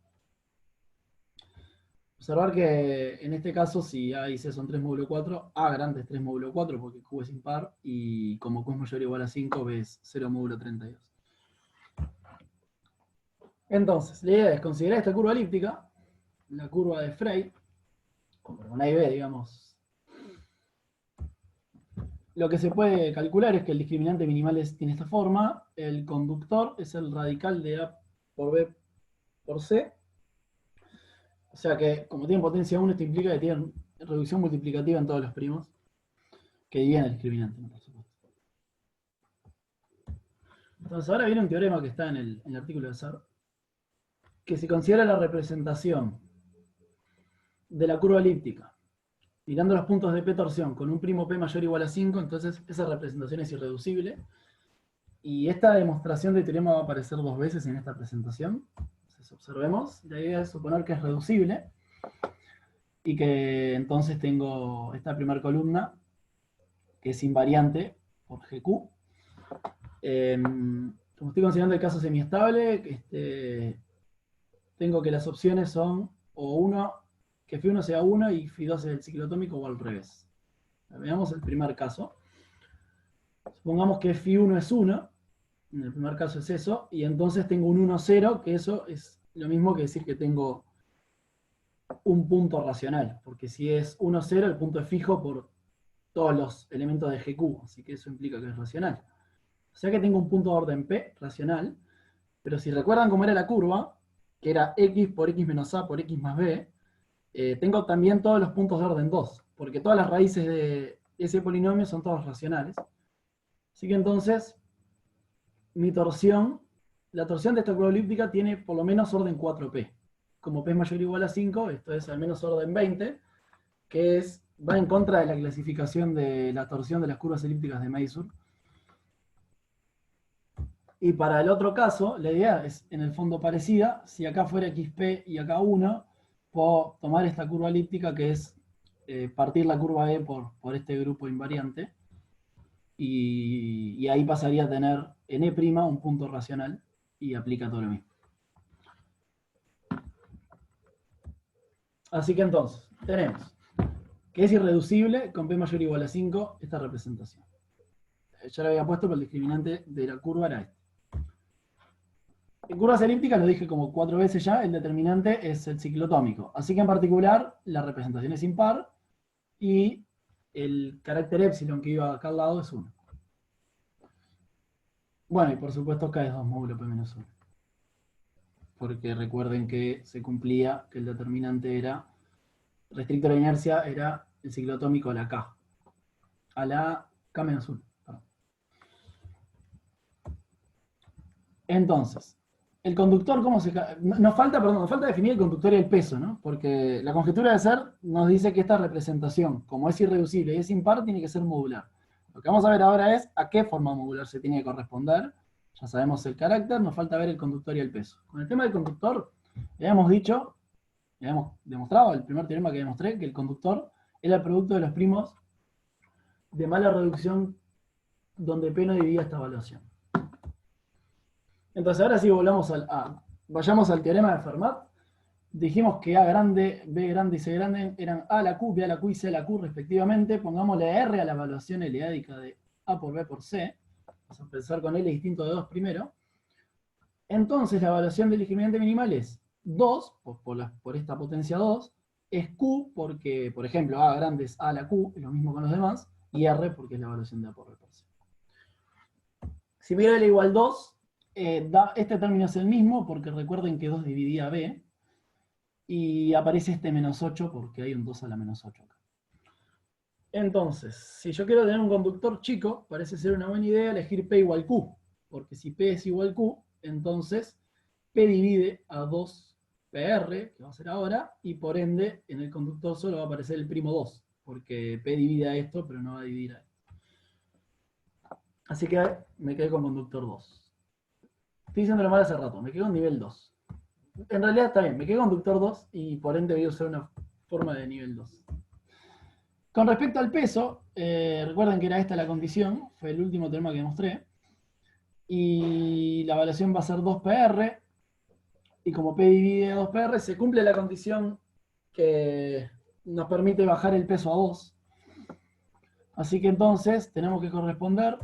Observar que en este caso, si A y C son 3 módulo 4, A grande es 3 módulo 4 porque Q es impar, y como Q es mayor o igual a 5, B es 0 módulo 32. Entonces, la idea es considerar esta curva elíptica, la curva de Frey, con A y B, digamos. Lo que se puede calcular es que el discriminante minimal tiene esta forma, el conductor es el radical de A por B por C, o sea que como tiene potencia 1, esto implica que tienen reducción multiplicativa en todos los primos, que dividen el discriminante, por supuesto. Entonces ahora viene un teorema que está en el artículo de SAR, que si considera la representación de la curva elíptica, mirando los puntos de P torsión con un primo P mayor o igual a 5, entonces esa representación es irreducible. Y esta demostración de teorema va a aparecer 2 veces en esta presentación. Entonces observemos, la idea es suponer que es reducible, y que entonces tengo esta primera columna, que es invariante por GQ. Como estoy considerando el caso semiestable, tengo que las opciones son o 1, que φ1 sea 1 y φ2 es el ciclotómico, o al revés. Veamos el primer caso. Supongamos que φ1 es 1, en el primer caso es eso, y entonces tengo un 1, 0, que eso es lo mismo que decir que tengo un punto racional, porque si es 1, 0, el punto es fijo por todos los elementos de GQ, así que eso implica que es racional. O sea que tengo un punto de orden P racional, pero si recuerdan cómo era la curva, que era X por X menos A por X más B, tengo también todos los puntos de orden 2, porque todas las raíces de ese polinomio son todas racionales. Así que entonces, mi torsión, la torsión de esta curva elíptica tiene por lo menos orden 4P. Como P es mayor o igual a 5, esto es al menos orden 20, que va en contra de la clasificación de la torsión de las curvas elípticas de Mazur. Y para el otro caso, la idea es en el fondo parecida. Si acá fuera XP y acá 1, puedo tomar esta curva elíptica que es partir la curva E por este grupo invariante. Y ahí pasaría a tener en E' un punto racional y aplica todo lo mismo. Así que entonces, tenemos que es irreducible con P mayor o igual a 5 esta representación. Ya lo había puesto, pero el discriminante de la curva era este. En curvas elípticas, lo dije como 4 veces ya, el determinante es el ciclotómico. Así que en particular, la representación es impar y el carácter epsilon que iba acá al lado es 1. Bueno, y por supuesto K es 2 módulo P menos 1. Porque recuerden que se cumplía que el determinante era, restricto a la inercia, era el ciclotómico a la K. A la K menos 1. Perdón. Entonces, el conductor, ¿cómo se...? Nos falta definir el conductor y el peso, ¿no? Porque la conjetura de SER nos dice que esta representación, como es irreducible y es impar, tiene que ser modular. Lo que vamos a ver ahora es a qué forma modular se tiene que corresponder. Ya sabemos el carácter, nos falta ver el conductor y el peso. Con el tema del conductor, le habíamos dicho, le habíamos demostrado, el primer teorema que demostré, que el conductor era el producto de los primos de mala reducción donde P no dividía esta evaluación. Entonces ahora sí vayamos al teorema de Fermat. Dijimos que A grande, B grande y C grande eran A a la Q, B a la Q y C a la Q respectivamente. Pongámosle R a la evaluación eleádica de A por B por C. Vamos a empezar con L distinto de 2 primero. Entonces la evaluación del discriminante minimal es 2, por esta potencia 2, es Q porque, por ejemplo, A grande es A a la Q, es lo mismo con los demás, y R porque es la evaluación de A por B por C. Si miro L igual 2, este término es el mismo, porque recuerden que 2 dividía B, y aparece este menos 8, porque hay un 2 a la menos 8 acá. Entonces, si yo quiero tener un conductor chico, parece ser una buena idea elegir P igual Q, porque si P es igual Q, entonces P divide a 2PR, que va a ser ahora, y por ende en el conductor solo va a aparecer el primo 2, porque P divide a esto, pero no va a dividir a esto. Así que me quedé con conductor 2. Estoy diciéndolo mal hace rato, me quedo en nivel 2. En realidad está bien, me quedo conductor 2 y por ende voy a usar una forma de nivel 2. Con respecto al peso, recuerden que era esta la condición, fue el último teorema que mostré, y la evaluación va a ser 2PR, y como P divide 2PR, se cumple la condición que nos permite bajar el peso a 2. Así que entonces tenemos que corresponder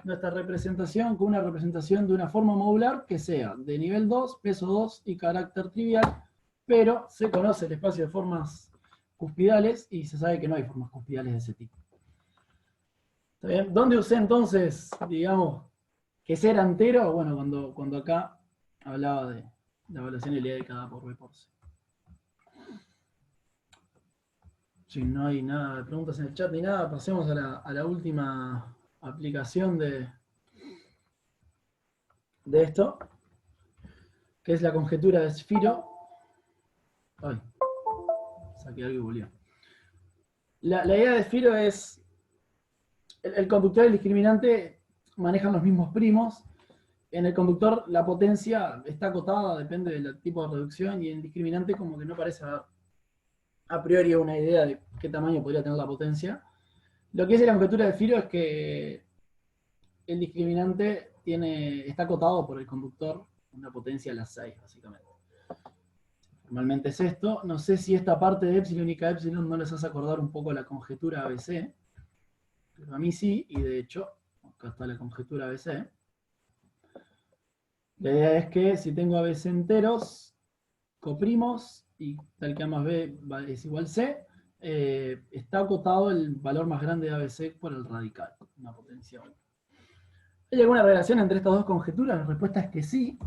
nuestra representación con una representación de una forma modular que sea de nivel 2, peso 2 y carácter trivial, pero se conoce el espacio de formas cuspidales y se sabe que no hay formas cuspidales de ese tipo. ¿Está bien? ¿Dónde usé entonces, digamos, que ser entero? Bueno, cuando acá hablaba de la evaluación L de cada por B por C. Si no hay nada de preguntas en el chat ni nada, pasemos a la última aplicación de esto, que es la conjetura de Sphiro. Ay, saqué algo y volvió. La idea de Sphiro es, el conductor y el discriminante manejan los mismos primos. En el conductor la potencia está acotada, depende del tipo de reducción, y en el discriminante como que no parece haber a priori una idea de qué tamaño podría tener la potencia. Lo que es la conjetura de Sphiro es que el discriminante está acotado por el conductor, una potencia a las 6, básicamente. Normalmente es esto. No sé si esta parte de epsilon y k epsilon no les hace acordar un poco la conjetura ABC, pero a mí sí, y de hecho, acá está la conjetura ABC. La idea es que si tengo ABC enteros, coprimos, y tal que A más B es igual C, está acotado el valor más grande de ABC por el radical, una potencia 1. ¿Hay alguna relación entre estas dos conjeturas? La respuesta es que sí.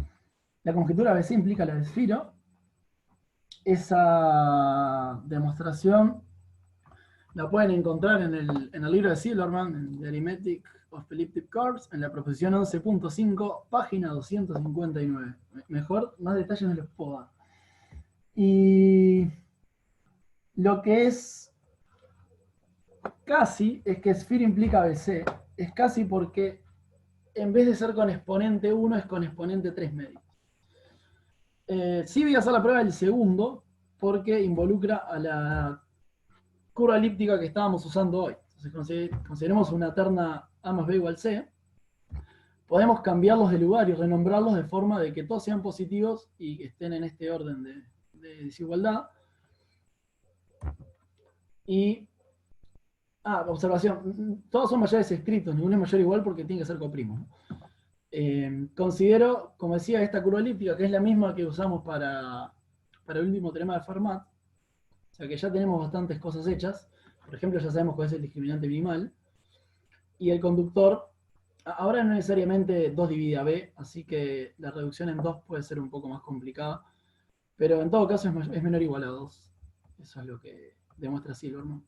La conjetura ABC implica la de Sphiro. Esa demostración la pueden encontrar en el libro de Silverman, en The Arithmetic of Elliptic Curves, en la proposición 11.5, página 259. Mejor, más detalles no les puedo dar. Y lo que es casi es que Sphiro implica ABC. Es casi porque en vez de ser con exponente 1, es con exponente 3 medios. Sí voy a hacer la prueba del segundo, porque involucra a la curva elíptica que estábamos usando hoy. Entonces, consideremos una terna A más B igual C. Podemos cambiarlos de lugar y renombrarlos de forma de que todos sean positivos y que estén en este orden de desigualdad. Y, observación, todos son mayores escritos, ninguno es mayor o igual porque tiene que ser coprimo. Considero, como decía, esta curva elíptica, que es la misma que usamos para el último teorema de Fermat. O sea que ya tenemos bastantes cosas hechas. Por ejemplo, ya sabemos cuál es el discriminante minimal. Y el conductor, ahora no necesariamente 2 divide a B, así que la reducción en 2 puede ser un poco más complicada. Pero en todo caso es menor o igual a 2. Eso es lo que demuestra Silverman.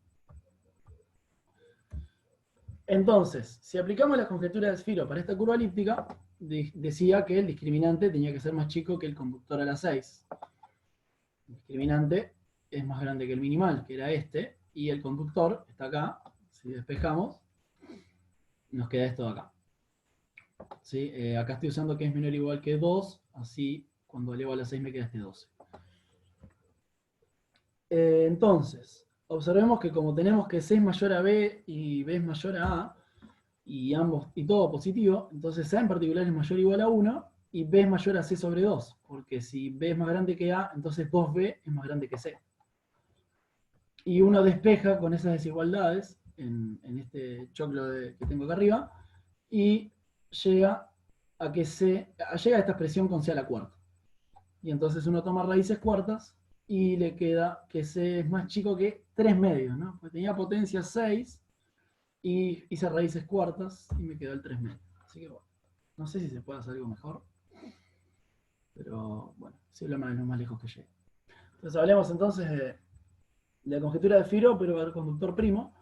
Entonces, si aplicamos la conjetura de Sphiro para esta curva elíptica, decía que el discriminante tenía que ser más chico que el conductor a la 6. El discriminante es más grande que el minimal, que era este, y el conductor está acá. Si despejamos, nos queda esto de acá. ¿Sí? Acá estoy usando que es menor o igual que 2, así cuando elevo a la 6 me queda este 12. Entonces, observemos que como tenemos que C es mayor a B y B es mayor a A, y todo positivo, entonces A en particular es mayor o igual a 1, y B es mayor a C sobre 2, porque si B es más grande que A, entonces 2B es más grande que C. Y uno despeja con esas desigualdades en este choclo que tengo acá arriba, y llega a esta expresión con C a la cuarta. Y entonces uno toma raíces cuartas y le queda que C es más chico que 3 medios, ¿no? Porque tenía potencia 6 y hice raíces cuartas y me quedó el 3 medios. Así que bueno, no sé si se puede hacer algo mejor, pero bueno, Silverman es lo más lejos que llegue. Entonces hablemos entonces de la conjetura de Sphiro, pero al conductor primo.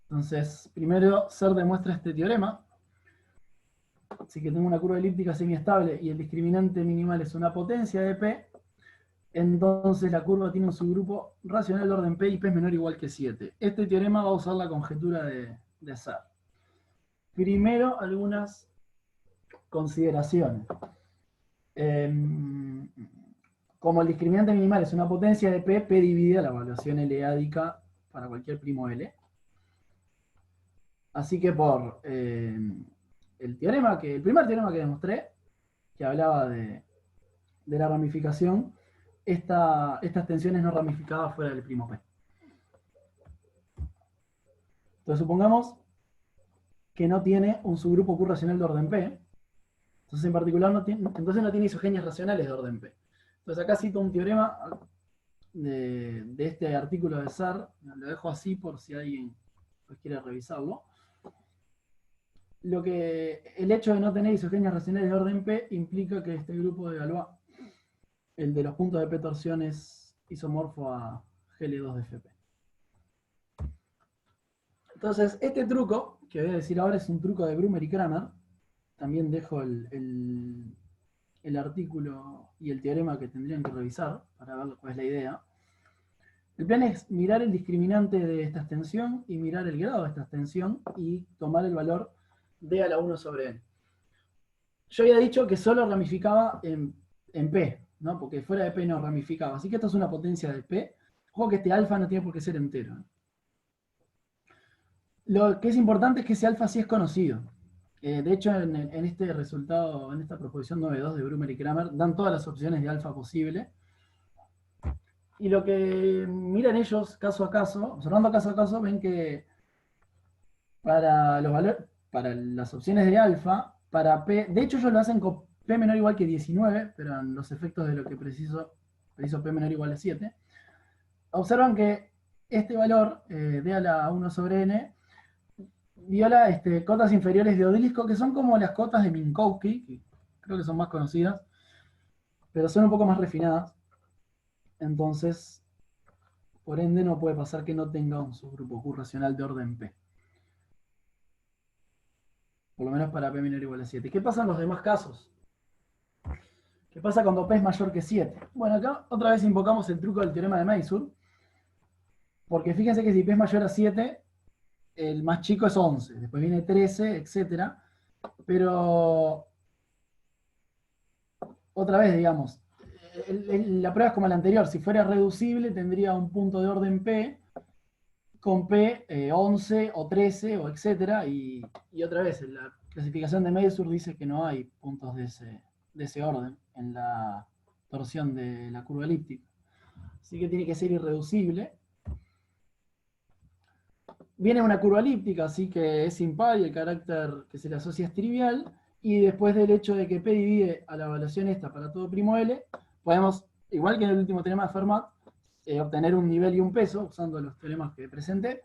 Entonces, primero Ser demuestra este teorema. Así que tengo una curva elíptica semiestable y el discriminante minimal es una potencia de P. Entonces la curva tiene un subgrupo racional de orden P y P es menor o igual que 7. Este teorema va a usar la conjetura de Ser. Primero, algunas consideraciones. como el discriminante minimal es una potencia de P, P divide a la evaluación L-ádica para cualquier primo L. Así que por el primer teorema que demostré, que hablaba de la ramificación, esta extensión es no ramificada fuera del primo P. Entonces supongamos que no tiene un subgrupo Q racional de orden P. Entonces en particular no tiene isogenias racionales de orden P. Entonces acá cito un teorema de este artículo de SAR, lo dejo así por si alguien quiere revisarlo. El hecho de no tener isogenias racionales de orden P implica que este grupo de Galois, el de los puntos de P torsión, es isomorfo a Gl2 de Fp. Entonces, este truco, que voy a decir ahora, es un truco de Brumer y Kramer. También dejo el artículo y el teorema que tendrían que revisar para ver cuál es la idea. El plan es mirar el discriminante de esta extensión y mirar el grado de esta extensión y tomar el valor d a la 1 sobre n. Yo había dicho que solo ramificaba en P, ¿no? Porque fuera de P no ramificaba. Así que esto es una potencia de P. Ojo que este alfa no tiene por qué ser entero. Lo que es importante es que ese alfa sí es conocido. De hecho, en este resultado, en esta proposición 9.2 de Brumer y Kramer, dan todas las opciones de alfa posible. Y lo que miran ellos caso a caso, observando caso a caso, ven que para las opciones de alfa, para P, de hecho ellos lo hacen con P menor o igual que 19, pero en los efectos de lo que preciso P menor o igual a 7, observan que este valor, d a la 1 sobre n, viola cotas inferiores de Odlisco, que son como las cotas de Minkowski, que creo que son más conocidas, pero son un poco más refinadas. Entonces, por ende, no puede pasar que no tenga un subgrupo Q racional de orden P. Por lo menos para P menor o igual a 7. ¿Qué pasa en los demás casos? ¿Qué pasa cuando P es mayor que 7? Bueno, acá otra vez invocamos el truco del teorema de Meissur, porque fíjense que si P es mayor a 7, el más chico es 11, después viene 13, etc. Pero, otra vez, digamos, la prueba es como la anterior. Si fuera reducible, tendría un punto de orden P, con P 11 o 13, o etc. Y otra vez, la clasificación de Meissur dice que no hay puntos de ese orden en la torsión de la curva elíptica. Así que tiene que ser irreducible. Viene una curva elíptica, así que es impar y el carácter que se le asocia es trivial. Y después del hecho de que P divide a la evaluación esta para todo primo L, podemos, igual que en el último teorema de Fermat, obtener un nivel y un peso, usando los teoremas que presenté.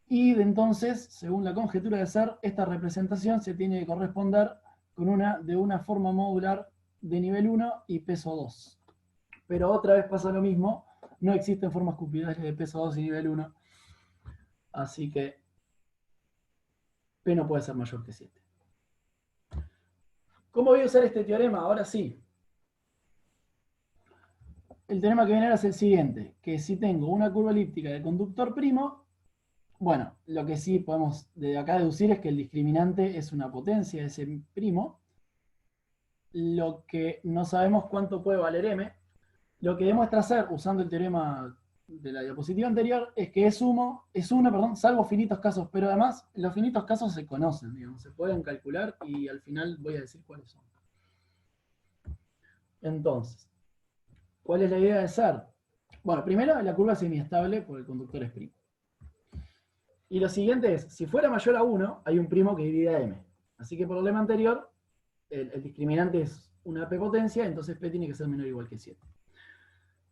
Y de entonces, según la conjetura de SAR, esta representación se tiene que corresponder con de una forma modular de nivel 1 y peso 2. Pero otra vez pasa lo mismo, no existen formas cupidarias de peso 2 y nivel 1. Así que P no puede ser mayor que 7. ¿Cómo voy a usar este teorema? Ahora sí. El teorema que viene ahora es el siguiente, que si tengo una curva elíptica de conductor primo, bueno, lo que sí podemos de acá deducir es que el discriminante es una potencia de ese primo. Lo que no sabemos cuánto puede valer m. Lo que demuestra ser, usando el teorema de la diapositiva anterior, es que es uno, salvo finitos casos, pero además los finitos casos se conocen, digamos, se pueden calcular y al final voy a decir cuáles son. Entonces, ¿cuál es la idea de SAR? Bueno, primero la curva es semiestable porque el conductor es primo. Y lo siguiente es, si fuera mayor a 1, hay un primo que divide a m. Así que por el lema anterior, el discriminante es una p potencia, entonces p tiene que ser menor o igual que 7.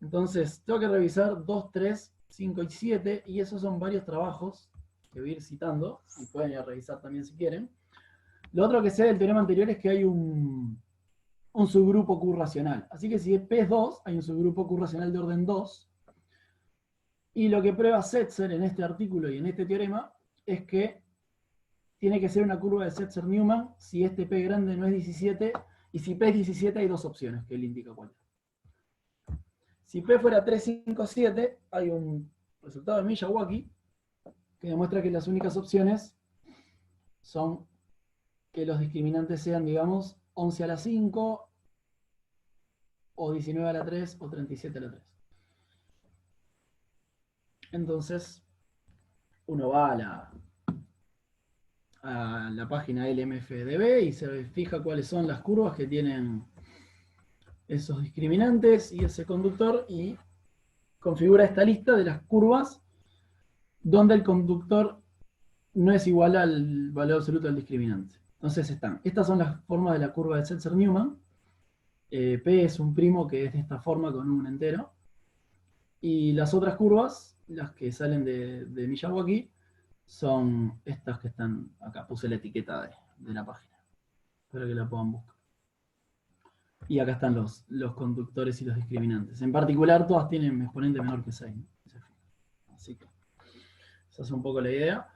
Entonces, tengo que revisar 2, 3, 5 y 7, y esos son varios trabajos que voy a ir citando, y pueden ir a revisar también si quieren. Lo otro que sé del teorema anterior es que hay un subgrupo Q racional. Así que si P es 2, hay un subgrupo Q racional de orden 2. Y lo que prueba Setzer en este artículo y en este teorema es que tiene que ser una curva de Setzer-Newman si este P grande no es 17, y si P es 17 hay dos opciones que él indica cuál es. Si P fuera 3, 5, 7, hay un resultado de Miyawaki que demuestra que las únicas opciones son que los discriminantes sean, digamos, 11 a la 5 o 19 a la 3 o 37 a la 3. Entonces, uno va a la página LMFDB y se fija cuáles son las curvas que tienen esos discriminantes y ese conductor y configura esta lista de las curvas donde el conductor no es igual al valor absoluto del discriminante. Entonces estas son las formas de la curva de Seltzer-Newman. P es un primo que es de esta forma con un entero. Y las otras curvas, las que salen de Miyawaki, son estas que están acá. Puse la etiqueta de la página. Espero que la puedan buscar. Y acá están los conductores y los discriminantes. En particular, todas tienen exponente menor que 6. ¿No? Así que esa es un poco la idea.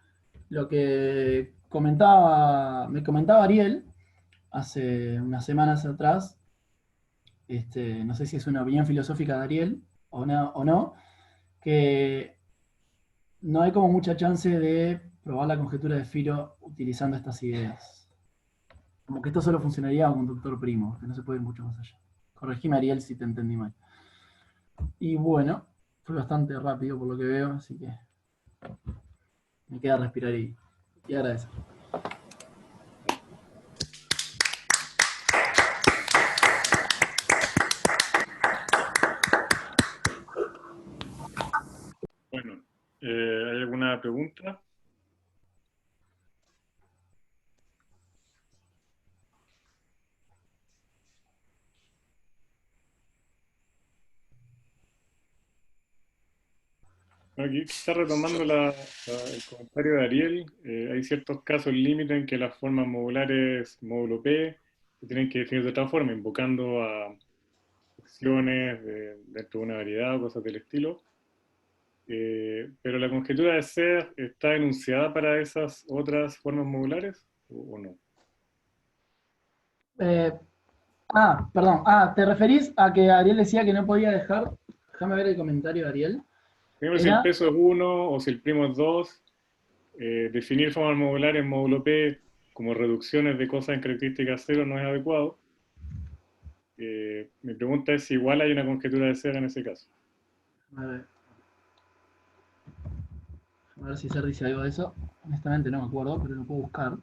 Lo que me comentaba Ariel hace unas semanas atrás, no sé si es una opinión filosófica de Ariel o no, que no hay como mucha chance de probar la conjetura de Firo utilizando estas ideas. Como que esto solo funcionaría con conductor primo, que no se puede ir mucho más allá. Corregime, Ariel, si te entendí mal. Y bueno, fue bastante rápido por lo que veo, así que me queda respirar y agradecer. Bueno, ¿hay alguna pregunta? Aquí está retomando el comentario de Ariel. Hay ciertos casos límite en que las formas modulares módulo P se tienen que definir de otra forma, invocando a acciones dentro de una variedad o cosas del estilo. Pero la conjetura de Ser está enunciada para esas otras formas modulares o no. Perdón. ¿Te referís a que Ariel decía que no podía dejar? Déjame ver el comentario de Ariel. Por ejemplo, si el peso es 1 o si el primo es 2, definir formas modulares en módulo P como reducciones de cosas en características cero no es adecuado. Mi pregunta es si igual hay una conjetura de Ser en ese caso. A ver si Ser dice algo de eso. Honestamente no me acuerdo, pero lo puedo buscar.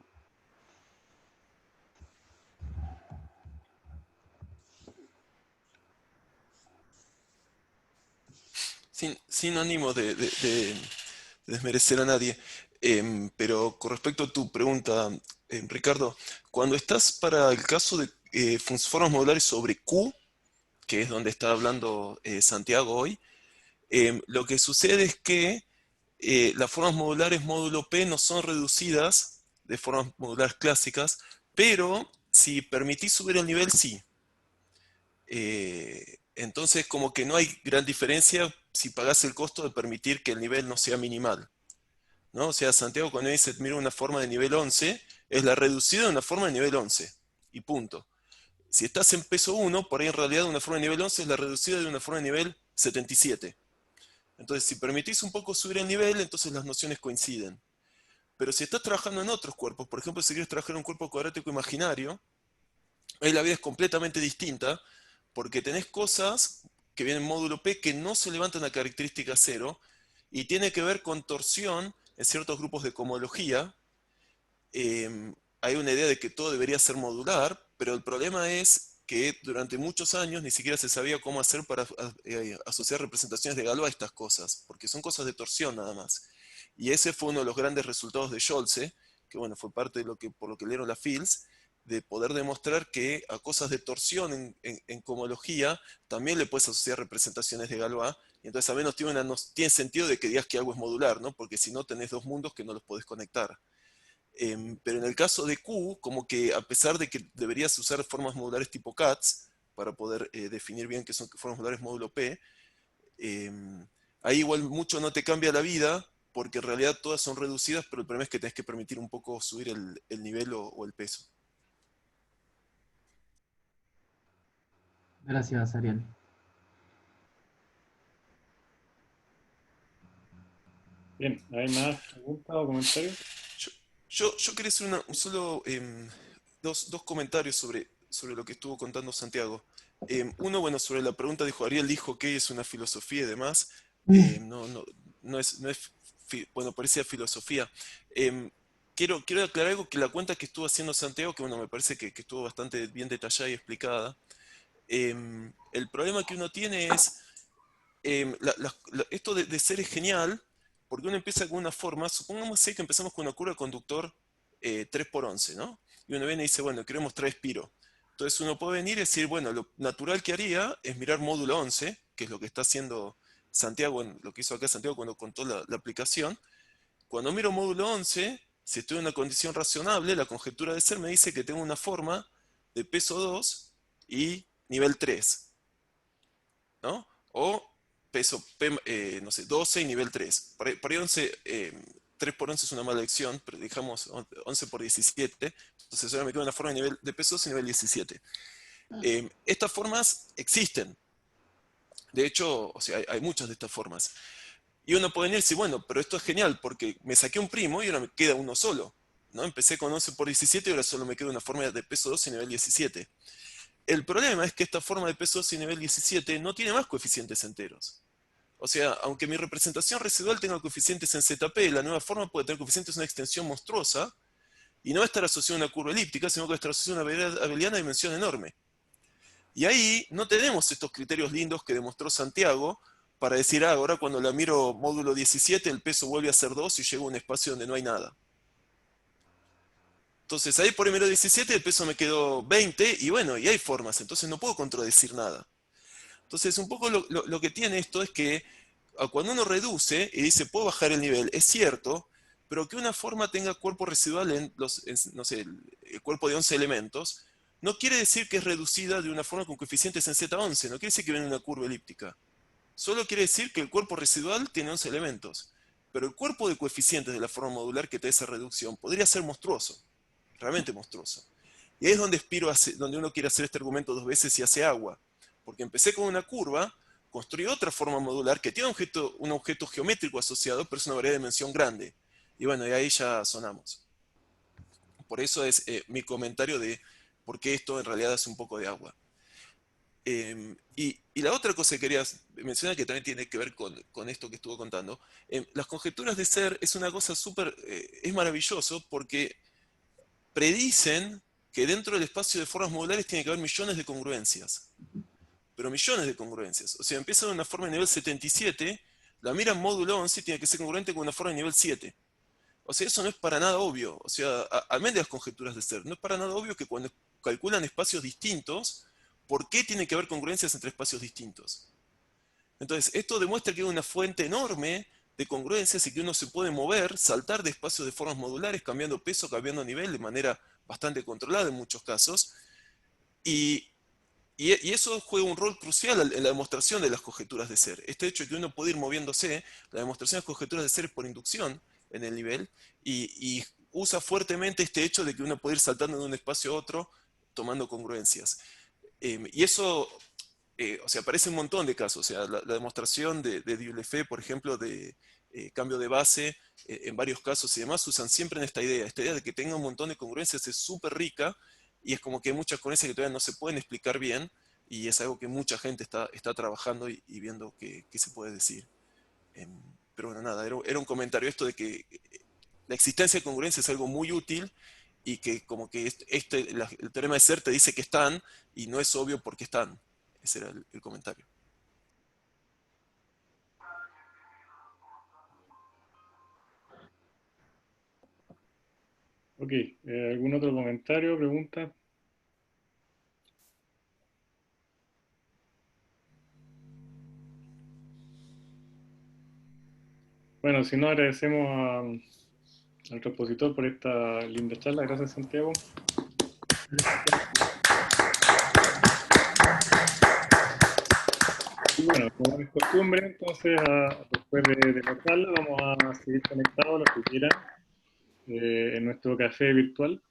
Sin ánimo de desmerecer a nadie, pero con respecto a tu pregunta, Ricardo, cuando estás para el caso de formas modulares sobre Q, que es donde está hablando Santiago hoy, lo que sucede es que las formas modulares módulo P no son reducidas de formas modulares clásicas, pero si permitís subir el nivel, sí. Entonces, como que no hay gran diferencia si pagás el costo de permitir que el nivel no sea minimal, ¿no? O sea, Santiago cuando dice, mira una forma de nivel 11, es la reducida de una forma de nivel 11, y punto. Si estás en peso 1, por ahí en realidad una forma de nivel 11 es la reducida de una forma de nivel 77. Entonces, si permitís un poco subir el nivel, entonces las nociones coinciden. Pero si estás trabajando en otros cuerpos, por ejemplo, si quieres trabajar en un cuerpo cuadrático imaginario, ahí la vida es completamente distinta, porque tenés cosas que vienen en módulo P que no se levantan a característica cero, y tiene que ver con torsión en ciertos grupos de cohomología. Hay una idea de que todo debería ser modular, pero el problema es que durante muchos años ni siquiera se sabía cómo hacer para asociar representaciones de Galois a estas cosas, porque son cosas de torsión nada más. Y ese fue uno de los grandes resultados de Scholze, que bueno, fue parte de por lo que leyeron las Fields, de poder demostrar que a cosas de torsión en cohomología también le puedes asociar representaciones de Galois, y entonces al menos tiene sentido de que digas que algo es modular, ¿no? Porque si no tenés dos mundos que no los podés conectar. Pero en el caso de Q, como que a pesar de que deberías usar formas modulares tipo CATS para poder definir bien qué son formas modulares módulo P, ahí igual mucho no te cambia la vida, porque en realidad todas son reducidas, pero el problema es que tenés que permitir un poco subir el nivel o el peso. Gracias, Ariel. Bien, ¿hay más preguntas o comentarios? Yo quería hacer solo dos comentarios sobre lo que estuvo contando Santiago. Uno, bueno, sobre la pregunta dijo, Ariel dijo que es una filosofía y demás. Bueno, parecía filosofía. Quiero aclarar algo, que la cuenta que estuvo haciendo Santiago, que bueno, me parece que estuvo bastante bien detallada y explicada. El problema que uno tiene es, esto de ser es genial, porque uno empieza con una forma, supongamos que empezamos con una curva de conductor 3×11, ¿no? Y uno viene y dice, bueno, queremos 3 piro. Entonces uno puede venir y decir, bueno, lo natural que haría es mirar módulo 11, que es lo que está haciendo Santiago, lo que hizo acá Santiago cuando contó la aplicación. Cuando miro módulo 11, si estoy en una condición razonable, la conjetura de ser me dice que tengo una forma de peso 2 y nivel 3, ¿no? O peso P, no sé, 12 y nivel 3. Por ahí 11, 3×11 es una mala elección, pero dejamos 11×17. Entonces ahora me queda una forma de, nivel, de peso 2 y nivel 17. Estas formas existen. De hecho, o sea, hay muchas de estas formas. Y uno puede decir, bueno, pero esto es genial porque me saqué un primo y ahora me queda uno solo, ¿no? Empecé con 11×17 y ahora solo me queda una forma de peso 2 y nivel 17. El problema es que esta forma de peso 2 y nivel 17 no tiene más coeficientes enteros. O sea, aunque mi representación residual tenga coeficientes en ZP, la nueva forma puede tener coeficientes en una extensión monstruosa y no va a estar asociada a una curva elíptica, sino que va a estar asociada a una abeliana de dimensión enorme. Y ahí no tenemos estos criterios lindos que demostró Santiago para decir, ahora cuando la miro módulo 17 el peso vuelve a ser 2 y llego a un espacio donde no hay nada. Entonces ahí por el mero 17 el peso me quedó 20 y bueno, y hay formas, entonces no puedo contradecir nada. Entonces un poco lo que tiene esto es que cuando uno reduce y dice puedo bajar el nivel, es cierto, pero que una forma tenga cuerpo residual no sé, el cuerpo de 11 elementos, no quiere decir que es reducida de una forma con coeficientes en Z11, no quiere decir que viene una curva elíptica. Solo quiere decir que el cuerpo residual tiene 11 elementos. Pero el cuerpo de coeficientes de la forma modular que te da esa reducción podría ser monstruoso, realmente monstruoso. Y ahí es donde donde uno quiere hacer este argumento dos veces y hace agua. Porque empecé con una curva, construí otra forma modular que tiene un objeto geométrico asociado, pero es una variedad de dimensión grande. Y bueno, y ahí ya sonamos. Por eso es mi comentario de por qué esto en realidad hace un poco de agua. Y la otra cosa que quería mencionar, que también tiene que ver con esto que estuvo contando, las conjeturas de ser es una cosa súper, es maravilloso porque predicen que dentro del espacio de formas modulares tiene que haber millones de congruencias, pero millones de congruencias. O sea, empieza de una forma de nivel 77, la mira en módulo 11 y tiene que ser congruente con una forma de nivel 7. O sea, eso no es para nada obvio. O sea, al menos de las conjeturas de ser, no es para nada obvio que cuando calculan espacios distintos, ¿por qué tiene que haber congruencias entre espacios distintos? Entonces, esto demuestra que hay una fuente enorme de congruencias y que uno se puede mover, saltar de espacios de formas modulares, cambiando peso, cambiando nivel de manera bastante controlada en muchos casos. Y, y eso juega un rol crucial en la demostración de las conjeturas de ser. Este hecho de que uno puede ir moviéndose, la demostración de las conjeturas de ser es por inducción en el nivel, y usa fuertemente este hecho de que uno puede ir saltando de un espacio a otro tomando congruencias. Y eso, o sea, aparece un montón de casos. O sea, la demostración de Dieulefait, por ejemplo, de cambio de base, en varios casos y demás, usan siempre en esta idea de que tenga un montón de congruencias es súper rica, y es como que hay muchas congruencias que todavía no se pueden explicar bien, y es algo que mucha gente está trabajando y viendo qué se puede decir. Pero bueno, nada, era un comentario esto de que la existencia de congruencia es algo muy útil y que como que el teorema de ser te dice que están y no es obvio por qué están. Ese era el comentario. Ok, ¿algún otro comentario, pregunta? Bueno, si no, agradecemos al nuestro expositor por esta linda charla. Gracias, Santiago. Y bueno, como es costumbre, entonces, después de la charla, vamos a seguir conectados los que quieran en nuestro café virtual.